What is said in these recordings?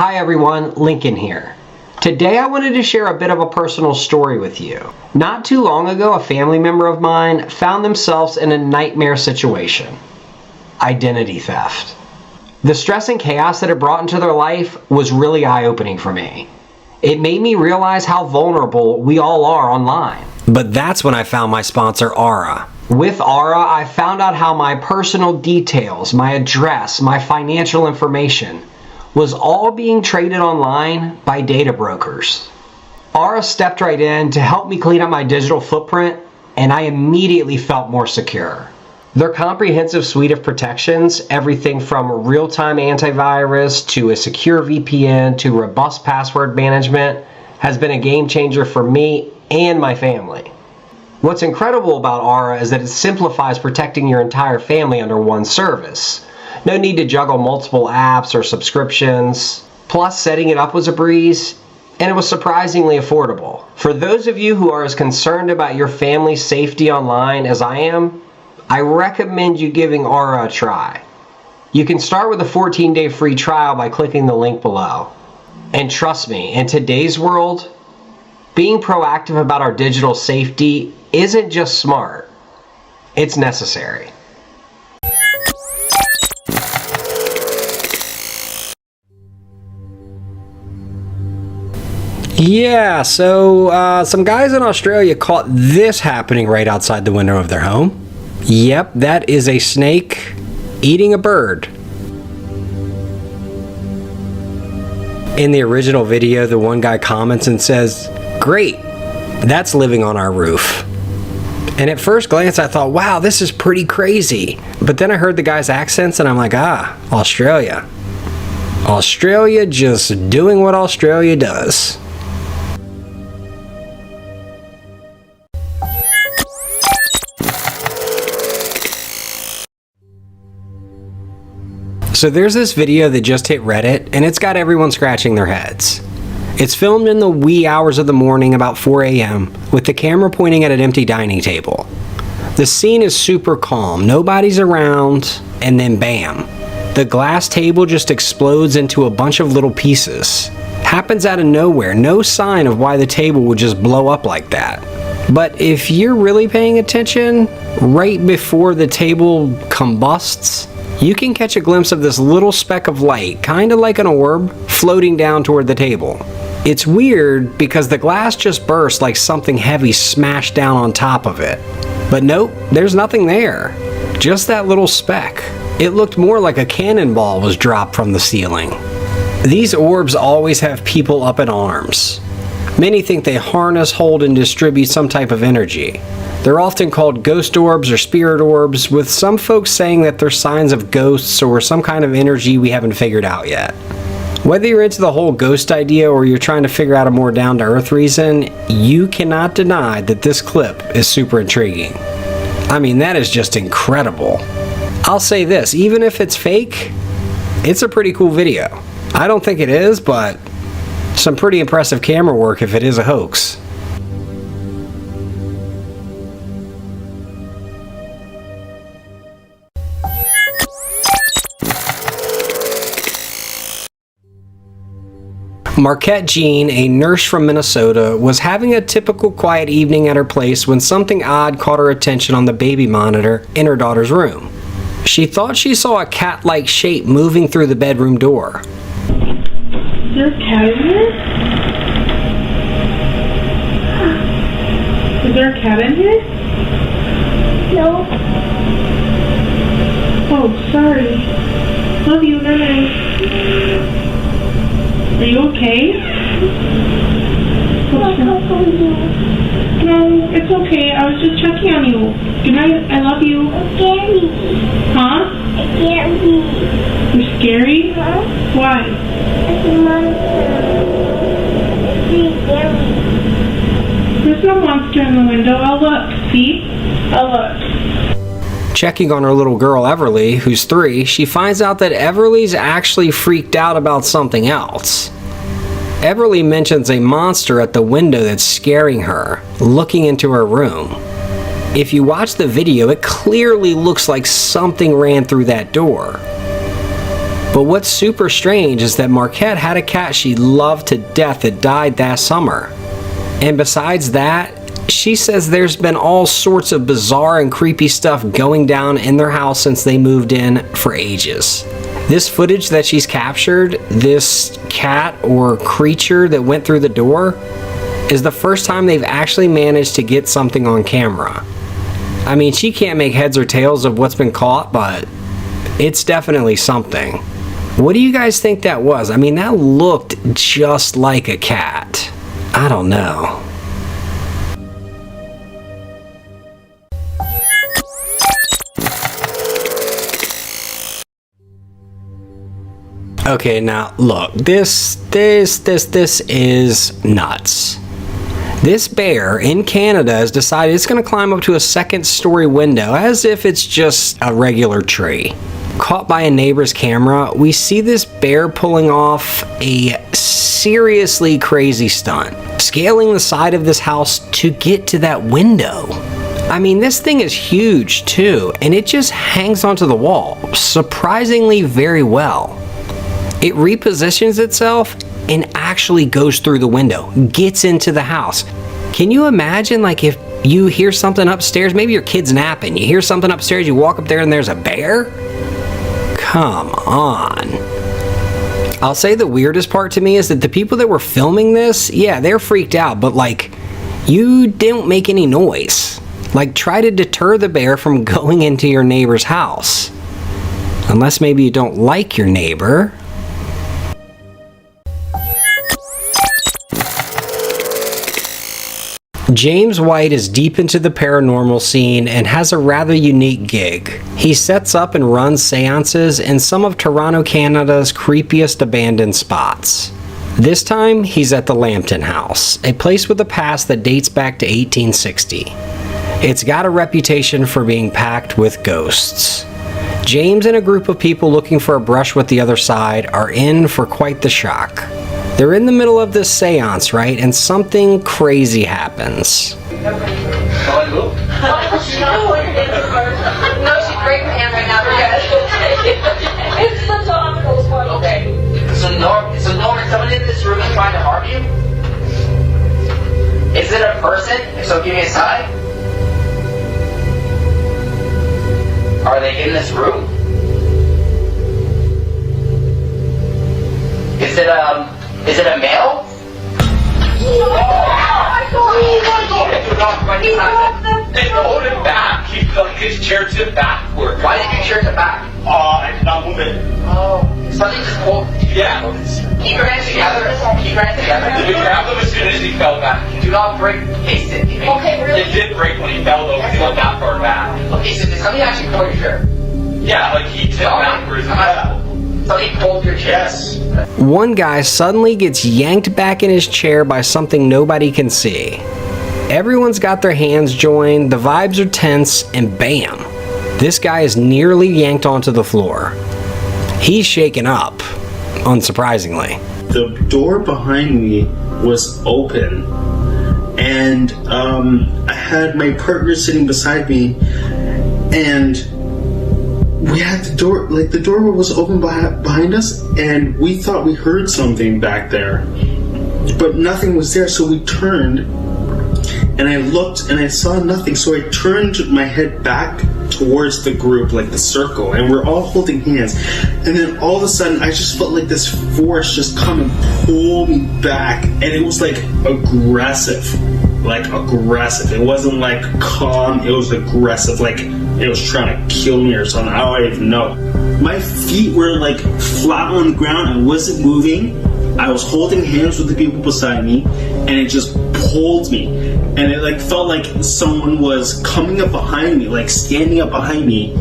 Hi everyone, Lincoln here. Today I wanted to share a bit of a personal story with you. Not too long ago, a family member of mine found themselves in a nightmare situation. Identity theft. The stress and chaos that it brought into their life was really eye-opening for me. It made me realize how vulnerable we all are online. But that's when I found my sponsor, Aura. With Aura, I found out how my personal details, my address, my financial information was all being traded online by data brokers. Aura stepped right in to help me clean up my digital footprint, and I immediately felt more secure. Their comprehensive suite of protections, everything from real-time antivirus to a secure VPN to robust password management, has been a game changer for me and my family. What's incredible about Aura is that it simplifies protecting your entire family under one service. No need to juggle multiple apps or subscriptions. Plus, setting it up was a breeze, and it was surprisingly affordable. For those of you who are as concerned about your family's safety online as I am, I recommend you giving Aura a try. You can start with a 14-day free trial by clicking the link below. And trust me, in today's world, being proactive about our digital safety isn't just smart, it's necessary. Yeah, so some guys in Australia caught this happening right outside the window of their home. Yep, that is a snake eating a bird. In the original video, the one guy comments and says, "Great, that's living on our roof." And at first glance, I thought, wow, this is pretty crazy. But then I heard the guy's accents and I'm like, Australia. Australia just doing what Australia does. So there's this video that just hit Reddit, and it's got everyone scratching their heads. It's filmed in the wee hours of the morning, about 4 a.m., with the camera pointing at an empty dining table. The scene is super calm, nobody's around, and then bam, the glass table just explodes into a bunch of little pieces. Happens out of nowhere, no sign of why the table would just blow up like that. But if you're really paying attention, right before the table combusts, you can catch a glimpse of this little speck of light, kind of like an orb, floating down toward the table. It's weird because the glass just burst like something heavy smashed down on top of it. But nope, there's nothing there. Just that little speck. It looked more like a cannonball was dropped from the ceiling. These orbs always have people up in arms. Many think they harness, hold, and distribute some type of energy. They're often called ghost orbs or spirit orbs, with some folks saying that they're signs of ghosts or some kind of energy we haven't figured out yet. Whether you're into the whole ghost idea or you're trying to figure out a more down-to-earth reason, you cannot deny that this clip is super intriguing. I mean, that is just incredible. I'll say this, even if it's fake, it's a pretty cool video. I don't think it is, but some pretty impressive camera work if it is a hoax. Marquette Jean, a nurse from Minnesota, was having a typical quiet evening at her place when something odd caught her attention on the baby monitor in her daughter's room. She thought she saw a cat-like shape moving through the bedroom door. Is there a cat in here? Is there a cat in here? No. Oh, sorry. Love you, night. Are you okay? What's wrong? No, it's okay. I was just checking on you. Good night. I love you. It's scary. Huh? It can't be. You're scary? Huh? Why? It's a monster. It's really scary. There's no monster in the window. I'll look. See? I'll look. Checking on her little girl Everly, who's 3, she finds out that Everly's actually freaked out about something else. Everly mentions a monster at the window that's scaring her, looking into her room. If you watch the video, it clearly looks like something ran through that door. But what's super strange is that Marquette had a cat she loved to death that died that summer. And besides that, she says there's been all sorts of bizarre and creepy stuff going down in their house since they moved in for ages. This footage that she's captured, this cat or creature that went through the door, is the first time they've actually managed to get something on camera. I mean, she can't make heads or tails of what's been caught, but it's definitely something. What do you guys think that was? I mean, that looked just like a cat. I don't know. Okay, now look, this is nuts. This bear in Canada has decided it's going to climb up to a second-story window as if it's just a regular tree. Caught by a neighbor's camera, we see this bear pulling off a seriously crazy stunt, scaling the side of this house to get to that window. I mean, this thing is huge too, and it just hangs onto the wall, surprisingly very well. It repositions itself and actually goes through the window, gets into the house. Can you imagine, like, if you hear something upstairs, maybe your kid's napping, you hear something upstairs, you walk up there and there's a bear? Come on. I'll say the weirdest part to me is that the people that were filming this, yeah, they're freaked out, but like, you didn't make any noise. Like, try to deter the bear from going into your neighbor's house. Unless maybe you don't like your neighbor. James White is deep into the paranormal scene and has a rather unique gig. He sets up and runs seances in some of Toronto, Canada's creepiest abandoned spots. This time, he's at the Lambton House, a place with a past that dates back to 1860. It's got a reputation for being packed with ghosts. James and a group of people looking for a brush with the other side are in for quite the shock. They're in the middle of this seance, right? And something crazy happens. No, she's breaking my hand right now. It's the topicals one. Okay. So Norman, someone in this room is trying to harm you? Is it a person? If so, give me a sign. Are they in this room? Is it a male? Oh my God! They hold him back. Keep his chair to backward. Why did your chair to back? I did not move it. Oh. Something just pulled. Yeah. Keep your hands together. Keep your hands together. Did we grab them as soon as he fell back? Do not break. Taste it. Okay, really? It did break when he fell though, because he went that far back. Okay, so did something actually pull your chair? Yeah, like he tipped backwards. Something pulled your chair? Yes. One guy suddenly gets yanked back in his chair by something nobody can see. Everyone's got their hands joined, the vibes are tense, and bam! This guy is nearly yanked onto the floor. He's shaken up, unsurprisingly. The door behind me was open, and I had my partner sitting beside me, and we had the door was open behind us, and we thought we heard something back there, but nothing was there. So we turned, and I looked, and I saw nothing. So I turned my head back towards the group, like the circle, and we're all holding hands. And then all of a sudden, I just felt like this force just come and pull me back, and it was like aggressive. It wasn't like calm, it was aggressive, like it was trying to kill me or something. I don't even know. My feet were like flat on the ground. I wasn't moving. I was holding hands with the people beside me, and it just pulled me. And it like felt like someone was coming up behind me, like standing up behind me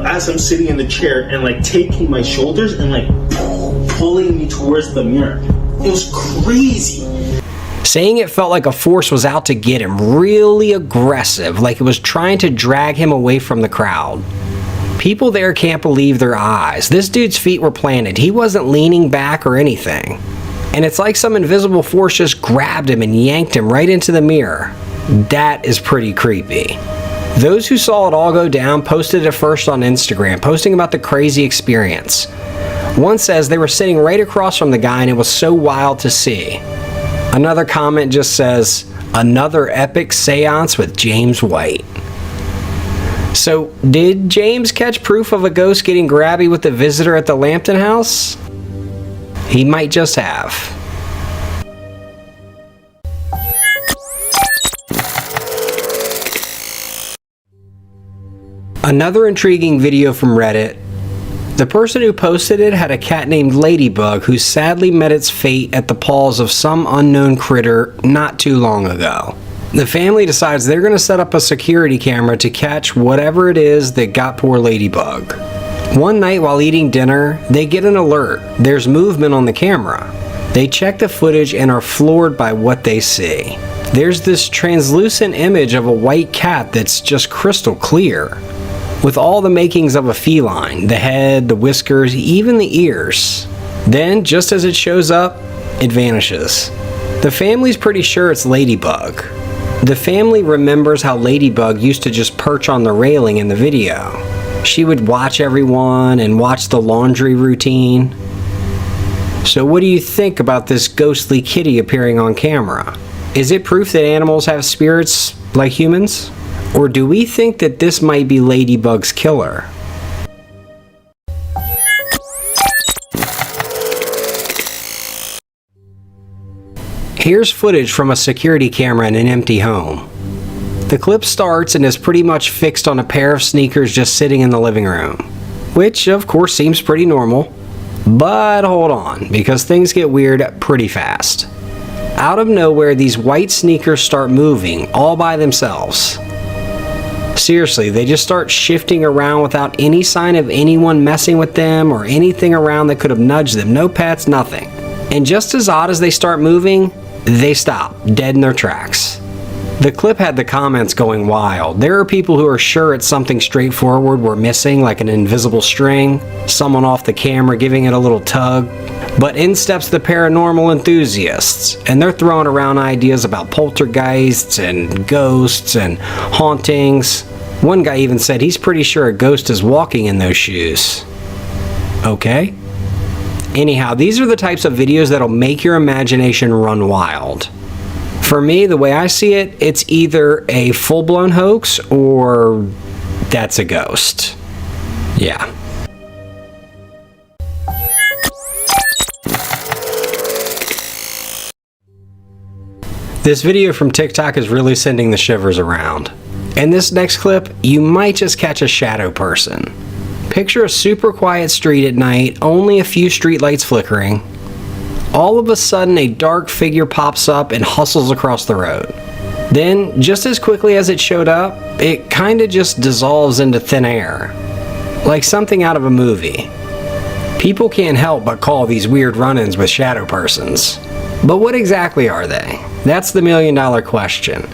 as I'm sitting in the chair, and like taking my shoulders and like pulling me towards the mirror. It was crazy. Saying it felt like a force was out to get him, really aggressive, like it was trying to drag him away from the crowd. People there can't believe their eyes. This dude's feet were planted. He wasn't leaning back or anything. And it's like some invisible force just grabbed him and yanked him right into the mirror. That is pretty creepy. Those who saw it all go down posted it first on Instagram, posting about the crazy experience. One says they were sitting right across from the guy and it was so wild to see. Another comment just says, another epic seance with James White. So, did James catch proof of a ghost getting grabby with the visitor at the Lambton house? He might just have. Another intriguing video from Reddit. The person who posted it had a cat named Ladybug who sadly met its fate at the paws of some unknown critter not too long ago. The family decides they're going to set up a security camera to catch whatever it is that got poor Ladybug. One night while eating dinner, they get an alert. There's movement on the camera. They check the footage and are floored by what they see. There's this translucent image of a white cat that's just crystal clear, with all the makings of a feline, the head, the whiskers, even the ears. Then, just as it shows up, it vanishes. The family's pretty sure it's Ladybug. The family remembers how Ladybug used to just perch on the railing in the video. She would watch everyone and watch the laundry routine. So what do you think about this ghostly kitty appearing on camera? Is it proof that animals have spirits like humans? Or do we think that this might be Ladybug's killer? Here's footage from a security camera in an empty home. The clip starts and is pretty much fixed on a pair of sneakers just sitting in the living room, which of course seems pretty normal. But hold on, because things get weird pretty fast. Out of nowhere, these white sneakers start moving all by themselves. Seriously, they just start shifting around without any sign of anyone messing with them or anything around that could have nudged them. No pets, nothing. And just as odd as they start moving, they stop, dead in their tracks. The clip had the comments going wild. There are people who are sure it's something straightforward we're missing, like an invisible string, someone off the camera giving it a little tug. But in steps the paranormal enthusiasts, and they're throwing around ideas about poltergeists and ghosts and hauntings. One guy even said he's pretty sure a ghost is walking in those shoes. Okay. Anyhow, these are the types of videos that'll make your imagination run wild. For me, the way I see it, it's either a full-blown hoax or that's a ghost. Yeah. This video from TikTok is really sending the shivers around. In this next clip, you might just catch a shadow person. Picture a super quiet street at night, only a few streetlights flickering. All of a sudden, a dark figure pops up and hustles across the road. Then, just as quickly as it showed up, it kinda just dissolves into thin air. Like something out of a movie. People can't help but call these weird run-ins with shadow persons. But what exactly are they? That's the million-dollar question.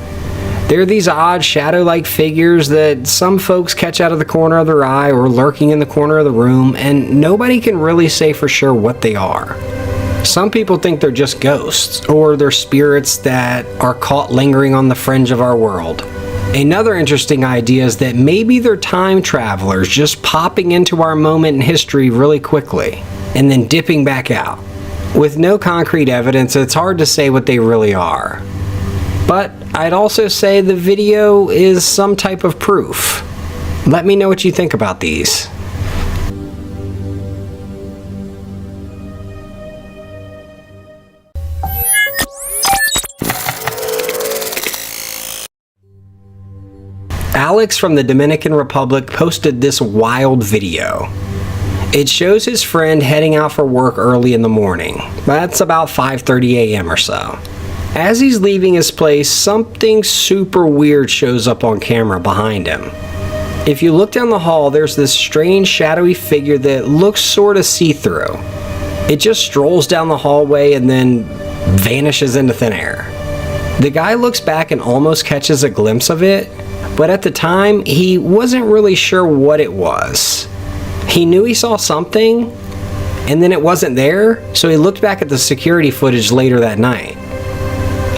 They're these odd shadow-like figures that some folks catch out of the corner of their eye or lurking in the corner of the room, and nobody can really say for sure what they are. Some people think they're just ghosts, or they're spirits that are caught lingering on the fringe of our world. Another interesting idea is that maybe they're time travelers just popping into our moment in history really quickly, and then dipping back out. With no concrete evidence, it's hard to say what they really are. But I'd also say the video is some type of proof. Let me know what you think about these. Alex from the Dominican Republic posted this wild video. It shows his friend heading out for work early in the morning. That's about 5:30 a.m. or so. As he's leaving his place, something super weird shows up on camera behind him. If you look down the hall, there's this strange shadowy figure that looks sorta see-through. It just strolls down the hallway and then vanishes into thin air. The guy looks back and almost catches a glimpse of it, but at the time, he wasn't really sure what it was. He knew he saw something, and then it wasn't there, so he looked back at the security footage later that night.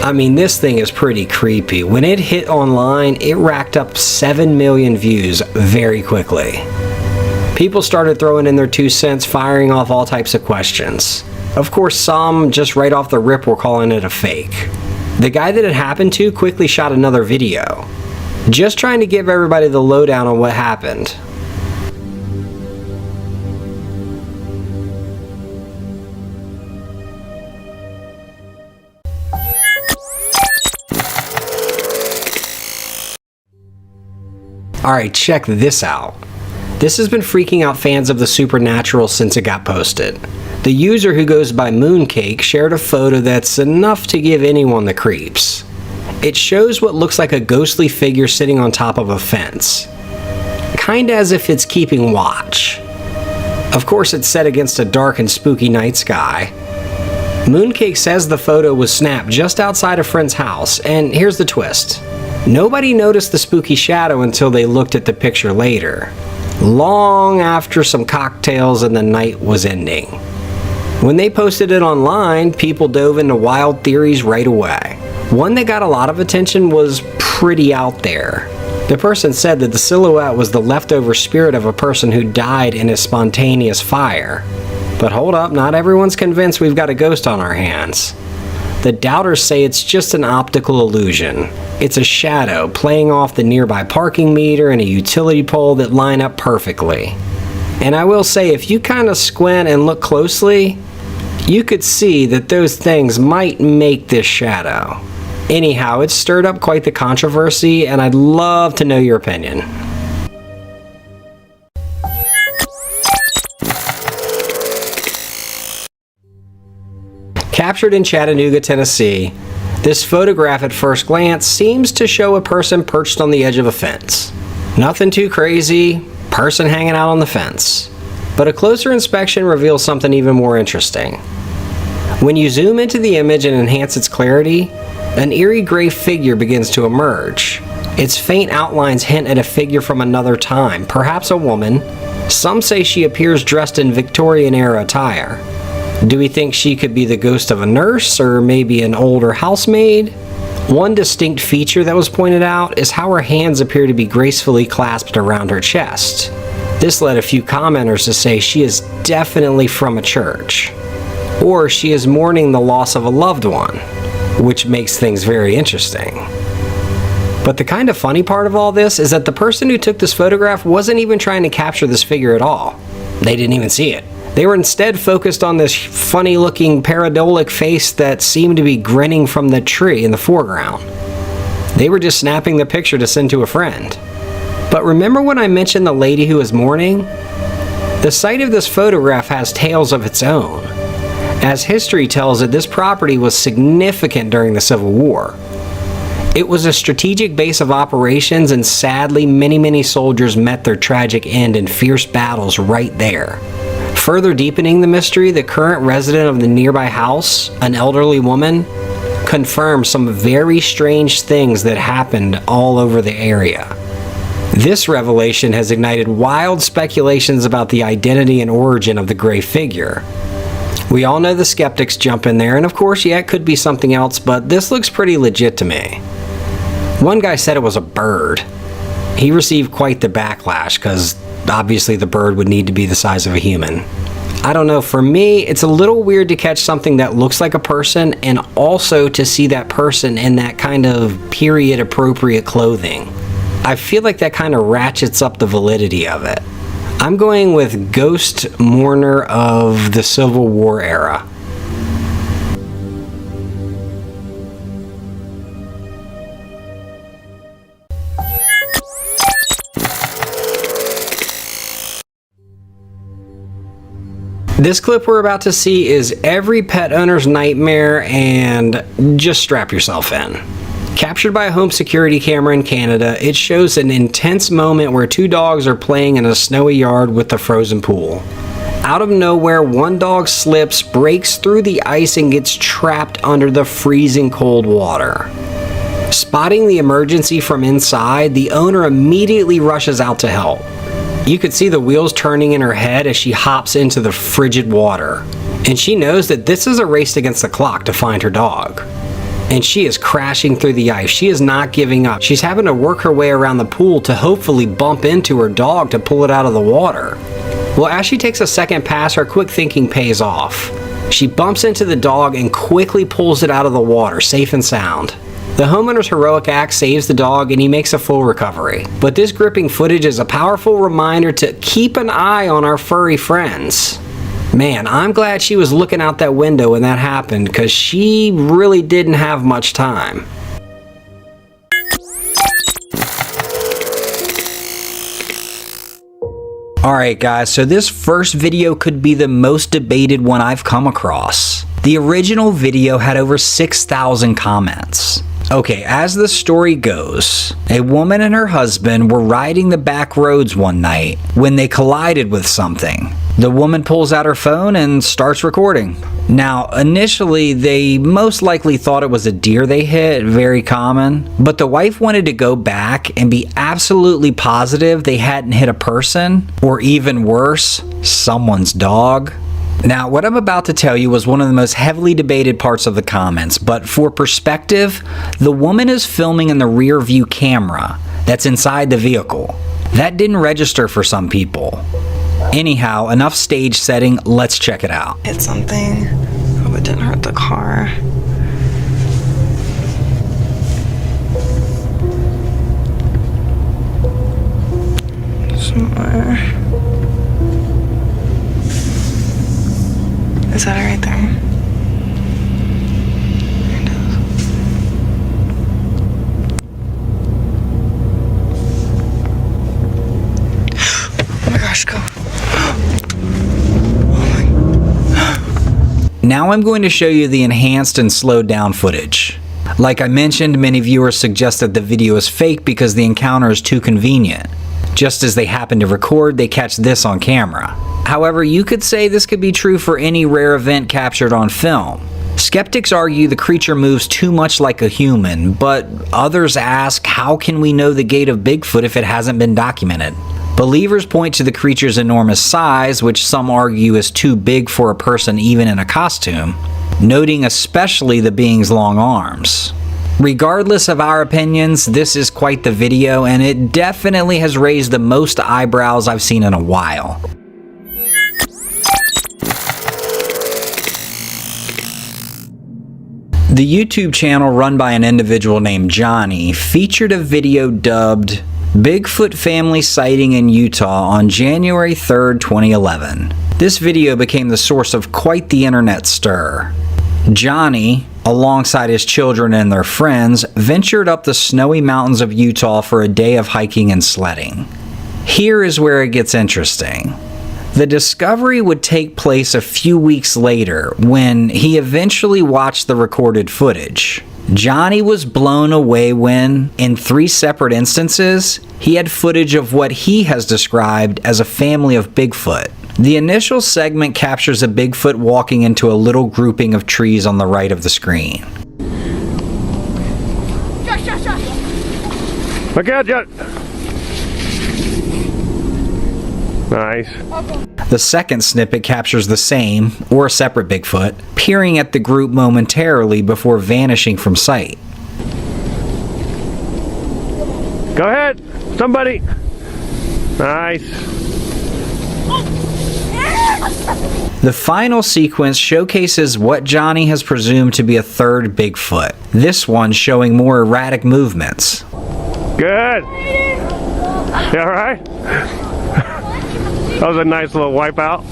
I mean, this thing is pretty creepy. When it hit online, it racked up 7 million views very quickly. People started throwing in their 2 cents, firing off all types of questions. Of course, some just right off the rip were calling it a fake. The guy that it happened to quickly shot another video, just trying to give everybody the lowdown on what happened. Alright, check this out. This has been freaking out fans of the supernatural since it got posted. The user, who goes by Mooncake, shared a photo that's enough to give anyone the creeps. It shows what looks like a ghostly figure sitting on top of a fence, kinda as if it's keeping watch. Of course, it's set against a dark and spooky night sky. Mooncake says the photo was snapped just outside a friend's house, and here's the twist. Nobody noticed the spooky shadow until they looked at the picture later, long after some cocktails and the night was ending. When they posted it online, people dove into wild theories right away. One that got a lot of attention was pretty out there. The person said that the silhouette was the leftover spirit of a person who died in a spontaneous fire. But hold up, not everyone's convinced we've got a ghost on our hands. The doubters say it's just an optical illusion. It's a shadow playing off the nearby parking meter and a utility pole that line up perfectly. And I will say, if you kind of squint and look closely, you could see that those things might make this shadow. Anyhow, it's stirred up quite the controversy, and I'd love to know your opinion. Captured in Chattanooga, Tennessee, this photograph at first glance seems to show a person perched on the edge of a fence. Nothing too crazy, person hanging out on the fence. But a closer inspection reveals something even more interesting. When you zoom into the image and enhance its clarity, an eerie gray figure begins to emerge. Its faint outlines hint at a figure from another time, perhaps a woman. Some say she appears dressed in Victorian-era attire. Do we think she could be the ghost of a nurse, or maybe an older housemaid? One distinct feature that was pointed out is how her hands appear to be gracefully clasped around her chest. This led a few commenters to say she is definitely from a church, or she is mourning the loss of a loved one, which makes things very interesting. But the kind of funny part of all this is that the person who took this photograph wasn't even trying to capture this figure at all. They didn't even see it. They were instead focused on this funny-looking pareidolia face that seemed to be grinning from the tree in the foreground. They were just snapping the picture to send to a friend. But remember when I mentioned the lady who was mourning? The site of this photograph has tales of its own, as history tells that this property was significant during the Civil War. It was a strategic base of operations, and sadly many soldiers met their tragic end in fierce battles right there. Further deepening the mystery, the current resident of the nearby house, an elderly woman, confirmed some very strange things that happened all over the area. This revelation has ignited wild speculations about the identity and origin of the gray figure. We all know the skeptics jump in there, and of course, yeah, it could be something else, but this looks pretty legit to me. One guy said it was a bird. He received quite the backlash, because obviously the bird would need to be the size of a human. I don't know, for me, it's a little weird to catch something that looks like a person, and also to see that person in that kind of period-appropriate clothing. I feel like that kind of ratchets up the validity of it. I'm going with ghost mourner of the Civil War era. This clip we're about to see is every pet owner's nightmare, and just strap yourself in. Captured by a home security camera in Canada, it shows an intense moment where two dogs are playing in a snowy yard with a frozen pool. Out of nowhere, one dog slips, breaks through the ice, and gets trapped under the freezing cold water. Spotting the emergency from inside, the owner immediately rushes out to help. You could see the wheels turning in her head as she hops into the frigid water. And she knows that this is a race against the clock to find her dog. And she is crashing through the ice. She is not giving up. She's having to work her way around the pool to hopefully bump into her dog to pull it out of the water. Well, as she takes a second pass, her quick thinking pays off. She bumps into the dog and quickly pulls it out of the water, safe and sound. The homeowner's heroic act saves the dog and he makes a full recovery. But this gripping footage is a powerful reminder to keep an eye on our furry friends. Man, I'm glad she was looking out that window when that happened, because she really didn't have much time. Alright guys, so this first video could be the most debated one I've come across. The original video had over 6,000 comments. Okay, as the story goes, a woman and her husband were riding the back roads one night when they collided with something. The woman pulls out her phone and starts recording. Now, initially, they most likely thought it was a deer they hit, very common, but the wife wanted to go back and be absolutely positive they hadn't hit a person, or even worse, someone's dog. Now, what I'm about to tell you was one of the most heavily debated parts of the comments, but for perspective, the woman is filming in the rear view camera that's inside the vehicle. That didn't register for some people. Anyhow, enough stage setting, let's check it out. Hit something. Hope it didn't hurt the car. Somewhere. Is that it right there? There it is. Oh my gosh, go. Now I'm going to show you the enhanced and slowed down footage. Like I mentioned, many viewers suggest that the video is fake because the encounter is too convenient. Just as they happen to record, they catch this on camera. However, you could say this could be true for any rare event captured on film. Skeptics argue the creature moves too much like a human, but others ask, how can we know the gait of Bigfoot if it hasn't been documented? Believers point to the creature's enormous size, which some argue is too big for a person even in a costume, noting especially the being's long arms. Regardless of our opinions, this is quite the video, and it definitely has raised the most eyebrows I've seen in a while. The YouTube channel run by an individual named Johnny featured a video dubbed Bigfoot Family Sighting in Utah on January 3rd, 2011. This video became the source of quite the internet stir. Johnny, alongside his children and their friends, ventured up the snowy mountains of Utah for a day of hiking and sledding. Here is where it gets interesting. The discovery would take place a few weeks later when he eventually watched the recorded footage. Johnny was blown away when, in 3 separate instances, he had footage of what he has described as a family of Bigfoot. The initial segment captures a Bigfoot walking into a little grouping of trees on the right of the screen. Look out, Jet! Nice. The second snippet captures the same, or a separate Bigfoot, peering at the group momentarily before vanishing from sight. Go ahead, somebody. Nice. The final sequence showcases what Johnny has presumed to be a third Bigfoot, this one showing more erratic movements. Good. You alright? That was a nice little wipeout.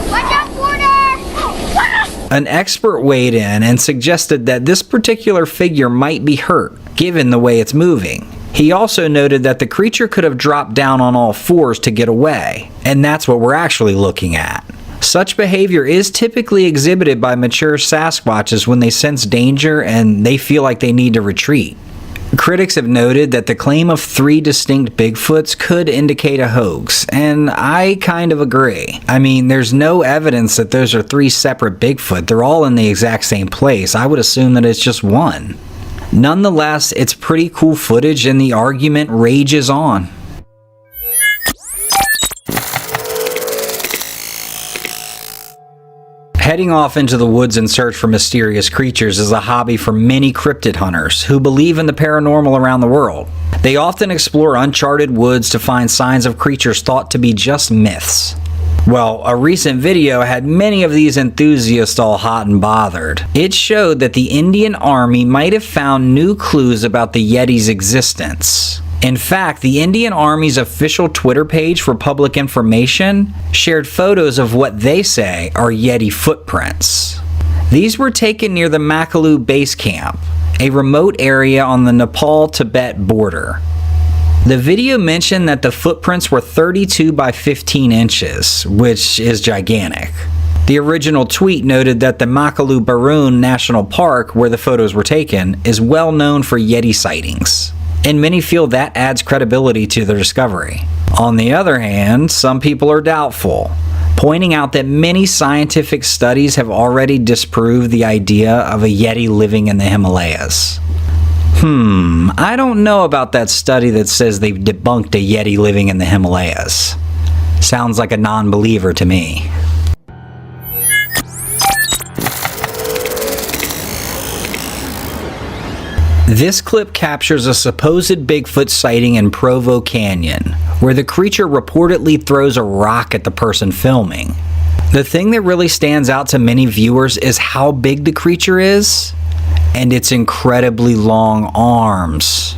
Watch out for it! An expert weighed in and suggested that this particular figure might be hurt, given the way it's moving. He also noted that the creature could have dropped down on all fours to get away, and that's what we're actually looking at. Such behavior is typically exhibited by mature Sasquatches when they sense danger and they feel like they need to retreat. Critics have noted that the claim of 3 distinct Bigfoots could indicate a hoax, and I kind of agree. I mean, there's no evidence that those are 3 separate Bigfoot. They're all in the exact same place. I would assume that it's just one. Nonetheless, it's pretty cool footage and the argument rages on. Heading off into the woods in search for mysterious creatures is a hobby for many cryptid hunters who believe in the paranormal around the world. They often explore uncharted woods to find signs of creatures thought to be just myths. Well, a recent video had many of these enthusiasts all hot and bothered. It showed that the Indian Army might have found new clues about the Yeti's existence. In fact, the Indian Army's official Twitter page for public information shared photos of what they say are Yeti footprints. These were taken near the Makalu base camp, a remote area on the Nepal-Tibet border. The video mentioned that the footprints were 32 by 15 inches, which is gigantic. The original tweet noted that the Makalu Barun National Park, where the photos were taken, is well known for Yeti sightings, and many feel that adds credibility to the discovery. On the other hand, some people are doubtful, pointing out that many scientific studies have already disproved the idea of a Yeti living in the Himalayas. I don't know about that study that says they've debunked a Yeti living in the Himalayas. Sounds like a non-believer to me. This clip captures a supposed Bigfoot sighting in Provo Canyon, where the creature reportedly throws a rock at the person filming. The thing that really stands out to many viewers is how big the creature is, and its incredibly long arms.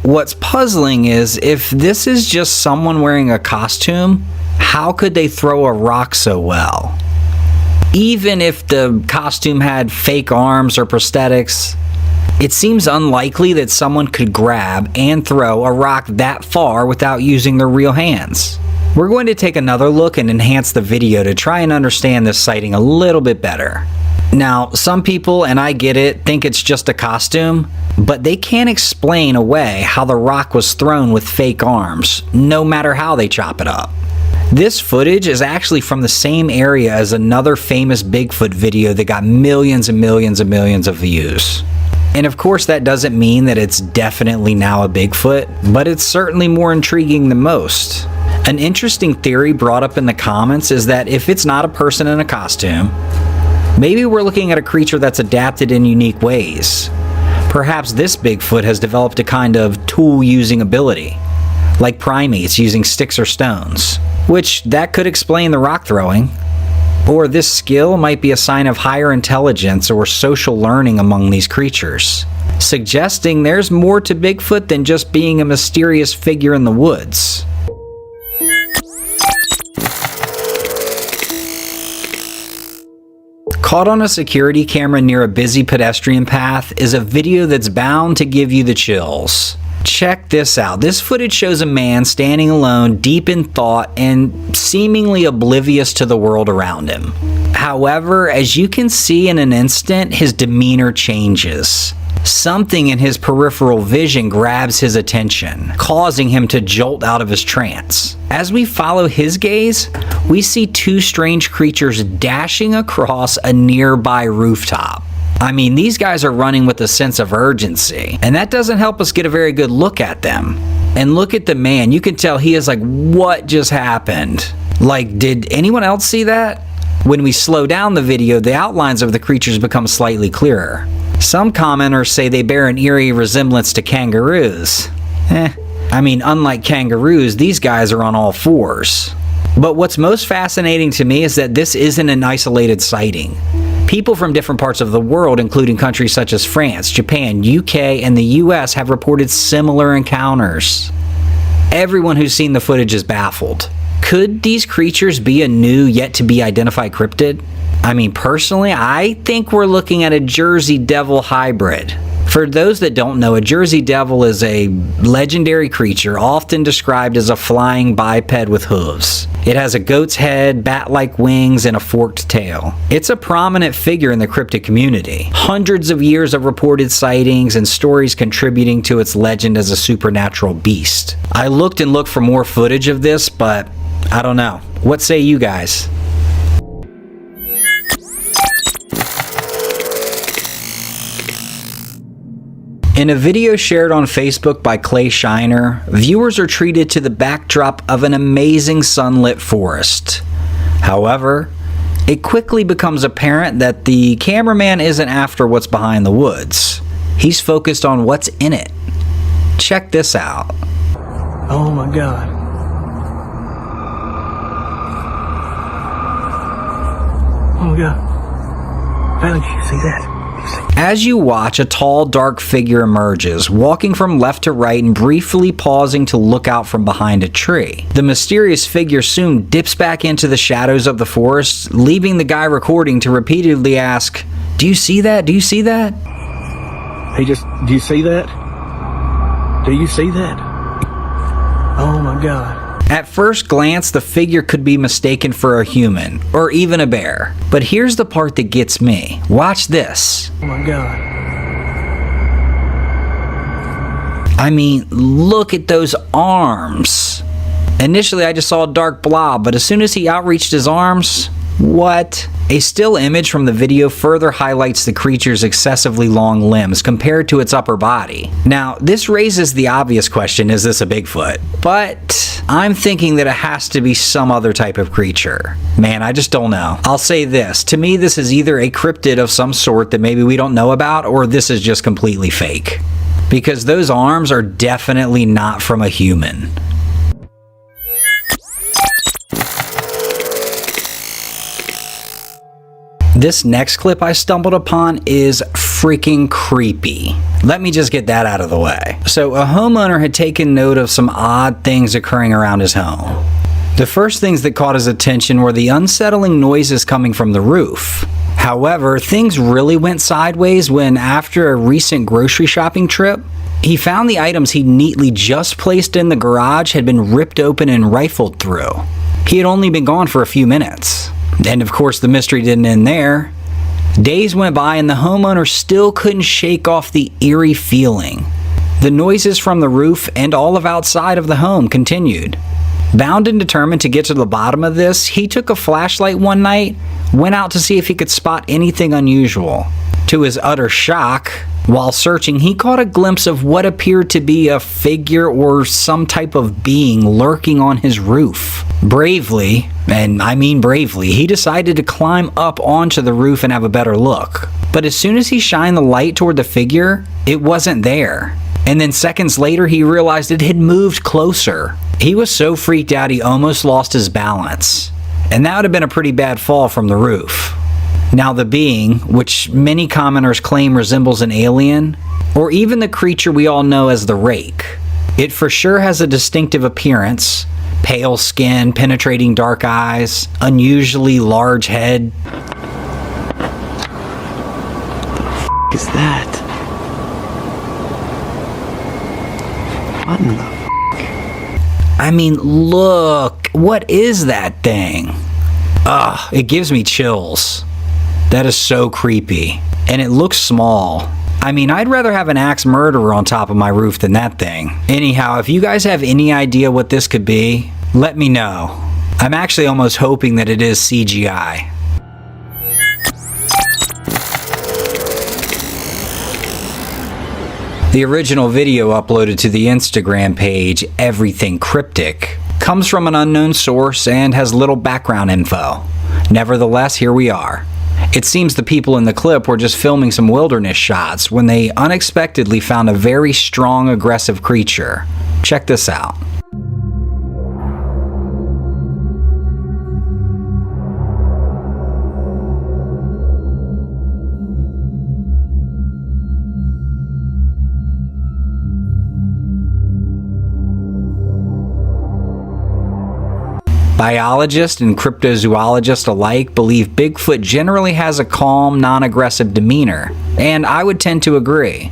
What's puzzling is, if this is just someone wearing a costume, how could they throw a rock so well? Even if the costume had fake arms or prosthetics, it seems unlikely that someone could grab and throw a rock that far without using their real hands. We're going to take another look and enhance the video to try and understand this sighting a little bit better. Now, some people, and I get it, think it's just a costume, but they can't explain away how the rock was thrown with fake arms, no matter how they chop it up. This footage is actually from the same area as another famous Bigfoot video that got millions and millions and millions of views. And of course that doesn't mean that it's definitely now a Bigfoot, but it's certainly more intriguing than most. An interesting theory brought up in the comments is that if it's not a person in a costume, maybe we're looking at a creature that's adapted in unique ways. Perhaps this Bigfoot has developed a kind of tool-using ability, like primates using sticks or stones, which that could explain the rock throwing. Or this skill might be a sign of higher intelligence or social learning among these creatures, suggesting there's more to Bigfoot than just being a mysterious figure in the woods. Caught on a security camera near a busy pedestrian path is a video that's bound to give you the chills. Check this out. This footage shows a man standing alone, deep in thought, and seemingly oblivious to the world around him. However, as you can see in an instant, his demeanor changes. Something in his peripheral vision grabs his attention, causing him to jolt out of his trance. As we follow his gaze, we see two strange creatures dashing across a nearby rooftop. I mean, these guys are running with a sense of urgency, and that doesn't help us get a very good look at them. And look at the man. You can tell he is like, what just happened? Like, did anyone else see that? When we slow down the video, the outlines of the creatures become slightly clearer. Some commenters say they bear an eerie resemblance to kangaroos. I mean, unlike kangaroos, these guys are on all fours. But what's most fascinating to me is that this isn't an isolated sighting. People from different parts of the world, including countries such as France, Japan, UK, and the US, have reported similar encounters. Everyone who's seen the footage is baffled. Could these creatures be a new, yet-to-be-identified cryptid? I mean, personally, I think we're looking at a Jersey Devil hybrid. For those that don't know, a Jersey Devil is a legendary creature often described as a flying biped with hooves. It has a goat's head, bat-like wings, and a forked tail. It's a prominent figure in the cryptid community. Hundreds of years of reported sightings and stories contributing to its legend as a supernatural beast. I looked and looked for more footage of this, but I don't know. What say you guys? In a video shared on Facebook by Clay Shiner, viewers are treated to the backdrop of an amazing sunlit forest. However, it quickly becomes apparent that the cameraman isn't after what's behind the woods. He's focused on what's in it. Check this out. Oh my God. Oh my God. Valley, did you see that? As you watch, a tall, dark figure emerges, walking from left to right and briefly pausing to look out from behind a tree. The mysterious figure soon dips back into the shadows of the forest, leaving the guy recording to repeatedly ask, "Do you see that? Do you see that?" Do you see that? Do you see that? Oh my God. At first glance, the figure could be mistaken for a human, or even a bear. But here's the part that gets me. Watch this. Oh my God. I mean, look at those arms. Initially, I just saw a dark blob, but as soon as he outreached his arms, what? A still image from the video further highlights the creature's excessively long limbs compared to its upper body. Now, this raises the obvious question, is this a Bigfoot? But I'm thinking that it has to be some other type of creature. Man, I just don't know. I'll say this, to me this is either a cryptid of some sort that maybe we don't know about, or this is just completely fake. Because those arms are definitely not from a human. This next clip I stumbled upon is freaking creepy. Let me just get that out of the way. So a homeowner had taken note of some odd things occurring around his home. The first things that caught his attention were the unsettling noises coming from the roof. However, things really went sideways when, after a recent grocery shopping trip, he found the items he neatly just placed in the garage had been ripped open and rifled through. He had only been gone for a few minutes. And of course, the mystery didn't end there. Days went by and the homeowner still couldn't shake off the eerie feeling. The noises from the roof and all of outside of the home continued. Bound and determined to get to the bottom of this, he took a flashlight one night, went out to see if he could spot anything unusual. To his utter shock, while searching, he caught a glimpse of what appeared to be a figure or some type of being lurking on his roof. Bravely, and I mean bravely, he decided to climb up onto the roof and have a better look. But as soon as he shined the light toward the figure, it wasn't there. And then seconds later, he realized it had moved closer. He was so freaked out he almost lost his balance. And that would have been a pretty bad fall from the roof. Now the being, which many commenters claim resembles an alien, or even the creature we all know as the rake, it for sure has a distinctive appearance. Pale skin, penetrating dark eyes, unusually large head. What is that? What in the I mean, look, what is that thing? Ugh, it gives me chills. That is so creepy. And it looks small. I mean, I'd rather have an axe murderer on top of my roof than that thing. Anyhow, if you guys have any idea what this could be, let me know. I'm actually almost hoping that it is CGI. The original video uploaded to the Instagram page, Everything Cryptic, comes from an unknown source and has little background info. Nevertheless, here we are. It seems the people in the clip were just filming some wilderness shots when they unexpectedly found a very strong, aggressive creature. Check this out. Biologists and cryptozoologists alike believe Bigfoot generally has a calm, non-aggressive demeanor, and I would tend to agree.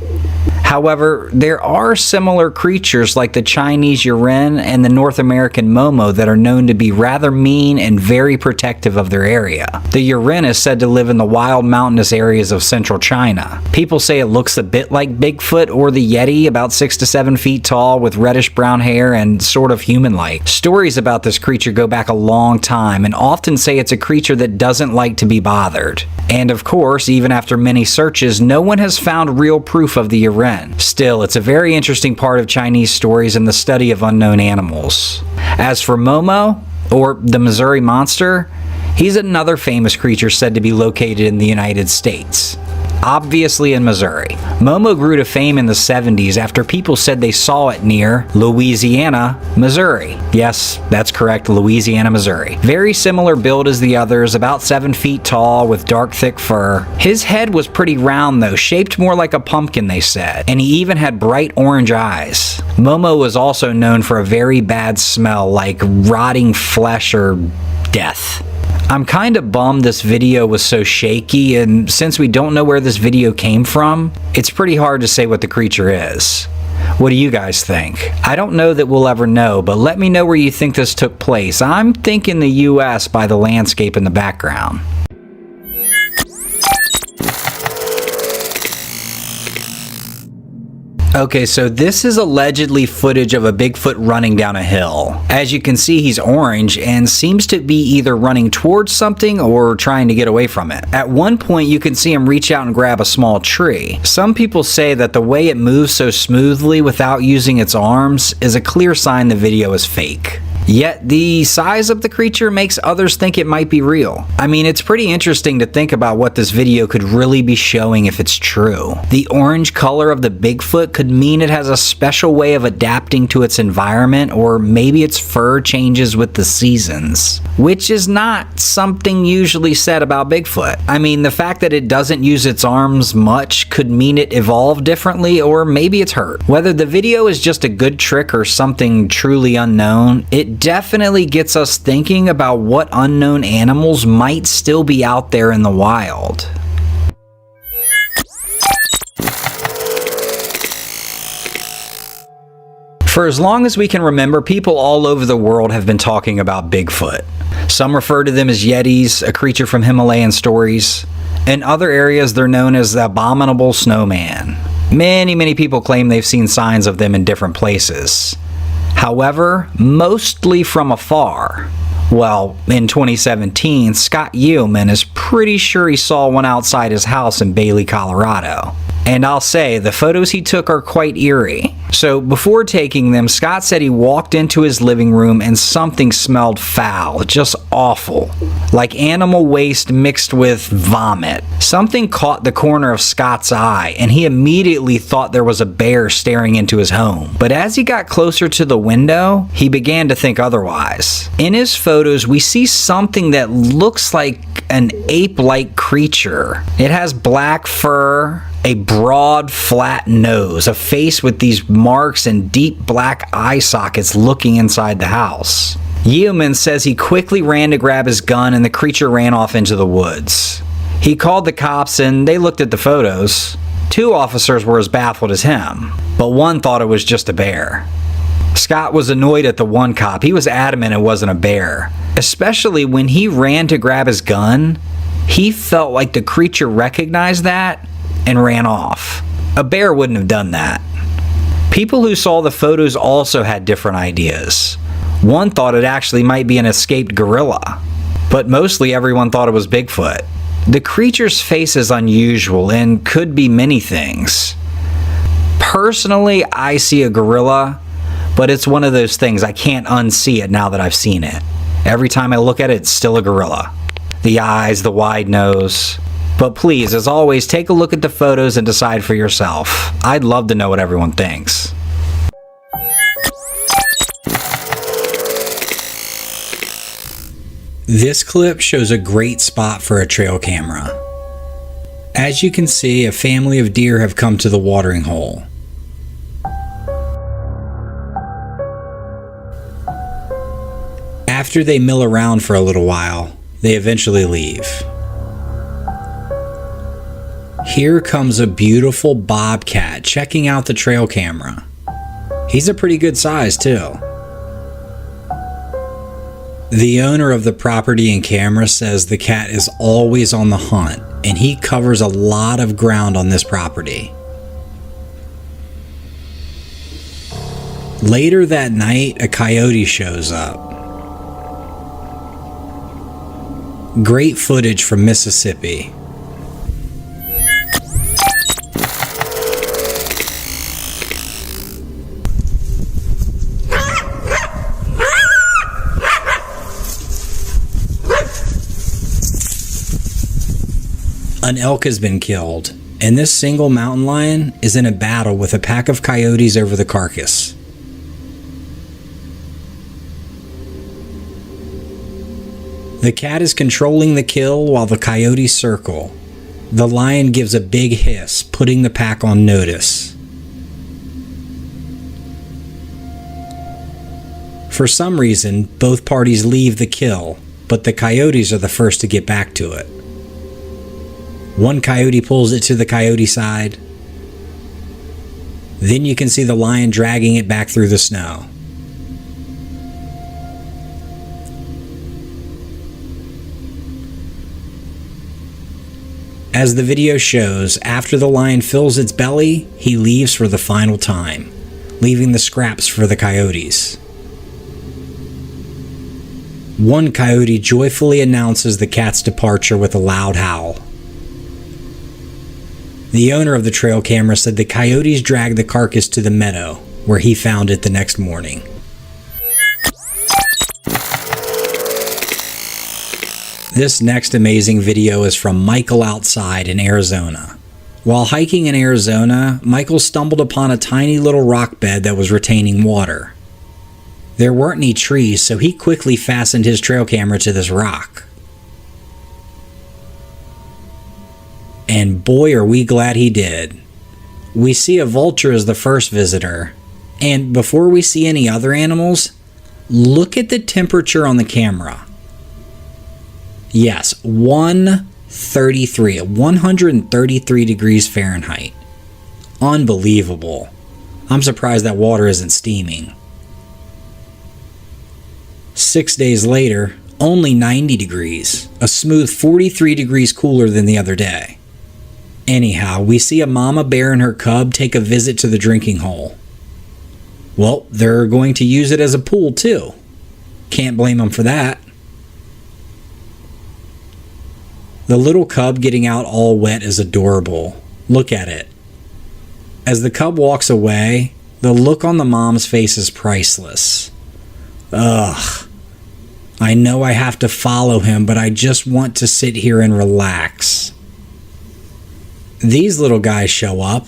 However, there are similar creatures like the Chinese Yeren and the North American Momo that are known to be rather mean and very protective of their area. The Yeren is said to live in the wild mountainous areas of central China. People say it looks a bit like Bigfoot or the Yeti, about 6 to 7 feet tall with reddish brown hair and sort of human-like. Stories about this creature go back a long time and often say it's a creature that doesn't like to be bothered. And of course, even after many searches, no one has found real proof of the Yeren. Still, it's a very interesting part of Chinese stories and the study of unknown animals. As for Momo, or the Missouri Monster, he's another famous creature said to be located in the United States. Obviously in Missouri. Momo grew to fame in the 70s after people said they saw it near Louisiana, Missouri. Yes, that's correct, Louisiana, Missouri. Very similar build as the others, about 7 feet tall with dark thick fur. His head was pretty round though, shaped more like a pumpkin they said, and he even had bright orange eyes. Momo was also known for a very bad smell like rotting flesh or death. I'm kind of bummed this video was so shaky, and since we don't know where this video came from, it's pretty hard to say what the creature is. What do you guys think? I don't know that we'll ever know, but let me know where you think this took place. I'm thinking the US by the landscape in the background. Okay, so this is allegedly footage of a Bigfoot running down a hill. As you can see, he's orange and seems to be either running towards something or trying to get away from it. At one point, you can see him reach out and grab a small tree. Some people say that the way it moves so smoothly without using its arms is a clear sign the video is fake. Yet the size of the creature makes others think it might be real. I mean, it's pretty interesting to think about what this video could really be showing if it's true. The orange color of the Bigfoot could mean it has a special way of adapting to its environment, or maybe its fur changes with the seasons, which is not something usually said about Bigfoot. I mean, the fact that it doesn't use its arms much could mean it evolved differently, or maybe it's hurt. Whether the video is just a good trick or something truly unknown, it definitely gets us thinking about what unknown animals might still be out there in the wild. For as long as we can remember, people all over the world have been talking about Bigfoot. Some refer to them as Yetis, a creature from Himalayan stories. In other areas, they're known as the abominable snowman. Many people claim they've seen signs of them in different places. However, mostly from afar. Well, in 2017, Scott Yeoman is pretty sure he saw one outside his house in Bailey, Colorado. And I'll say, the photos he took are quite eerie. So before taking them, Scott said he walked into his living room and something smelled foul, just awful. Like animal waste mixed with vomit. Something caught the corner of Scott's eye, and he immediately thought there was a bear staring into his home. But as he got closer to the window, he began to think otherwise. In his photos, we see something that looks like an ape-like creature. It has black fur, a broad, flat nose, a face with these marks and deep black eye sockets looking inside the house. Yeoman says he quickly ran to grab his gun and the creature ran off into the woods. He called the cops and they looked at the photos. 2 officers were as baffled as him, but one thought it was just a bear. Scott was annoyed at the one cop. He was adamant it wasn't a bear. Especially when he ran to grab his gun, he felt like the creature recognized that and ran off. A bear wouldn't have done that. People who saw the photos also had different ideas. One thought it actually might be an escaped gorilla, but mostly everyone thought it was Bigfoot. The creature's face is unusual and could be many things. Personally, I see a gorilla, but it's one of those things I can't unsee it now that I've seen it. Every time I look at it, it's still a gorilla. The eyes, the wide nose. But please, as always, take a look at the photos and decide for yourself. I'd love to know what everyone thinks. This clip shows a great spot for a trail camera. As you can see, a family of deer have come to the watering hole. After they mill around for a little while, they eventually leave. Here comes a beautiful bobcat checking out the trail camera. He's a pretty good size too. The owner of the property and camera says the cat is always on the hunt, and he covers a lot of ground on this property. Later that night, a coyote shows up. Great footage from Mississippi. An elk has been killed, and this single mountain lion is in a battle with a pack of coyotes over the carcass. The cat is controlling the kill while the coyotes circle. The lion gives a big hiss, putting the pack on notice. For some reason, both parties leave the kill, but the coyotes are the first to get back to it. One coyote pulls it to the coyote side. Then you can see the lion dragging it back through the snow. As the video shows, after the lion fills its belly, he leaves for the final time, leaving the scraps for the coyotes. One coyote joyfully announces the cat's departure with a loud howl. The owner of the trail camera said the coyotes dragged the carcass to the meadow, where he found it the next morning. This next amazing video is from Michael outside in Arizona. While hiking in Arizona, Michael stumbled upon a tiny little rock bed that was retaining water. There weren't any trees, so he quickly fastened his trail camera to this rock. And boy, are we glad he did. We see a vulture as the first visitor. And before we see any other animals, look at the temperature on the camera. Yes, 133 degrees Fahrenheit. Unbelievable. I'm surprised that water isn't steaming. 6 days later, only 90 degrees, a smooth 43 degrees cooler than the other day. Anyhow, we see a mama bear and her cub take a visit to the drinking hole. Well, they're going to use it as a pool too. Can't blame them for that. The little cub getting out all wet is adorable. Look at it. As the cub walks away, the look on the mom's face is priceless. Ugh. I know I have to follow him, but I just want to sit here and relax. These little guys show up.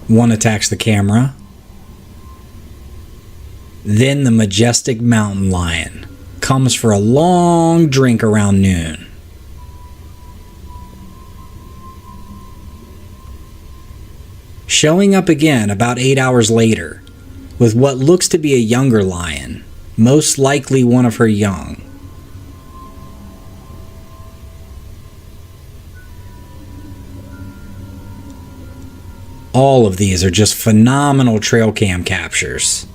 One attacks the camera. Then the majestic mountain lion comes for a long drink around noon. Showing up again about 8 hours later with what looks to be a younger lion, most likely one of her young. All of these are just phenomenal trail cam captures.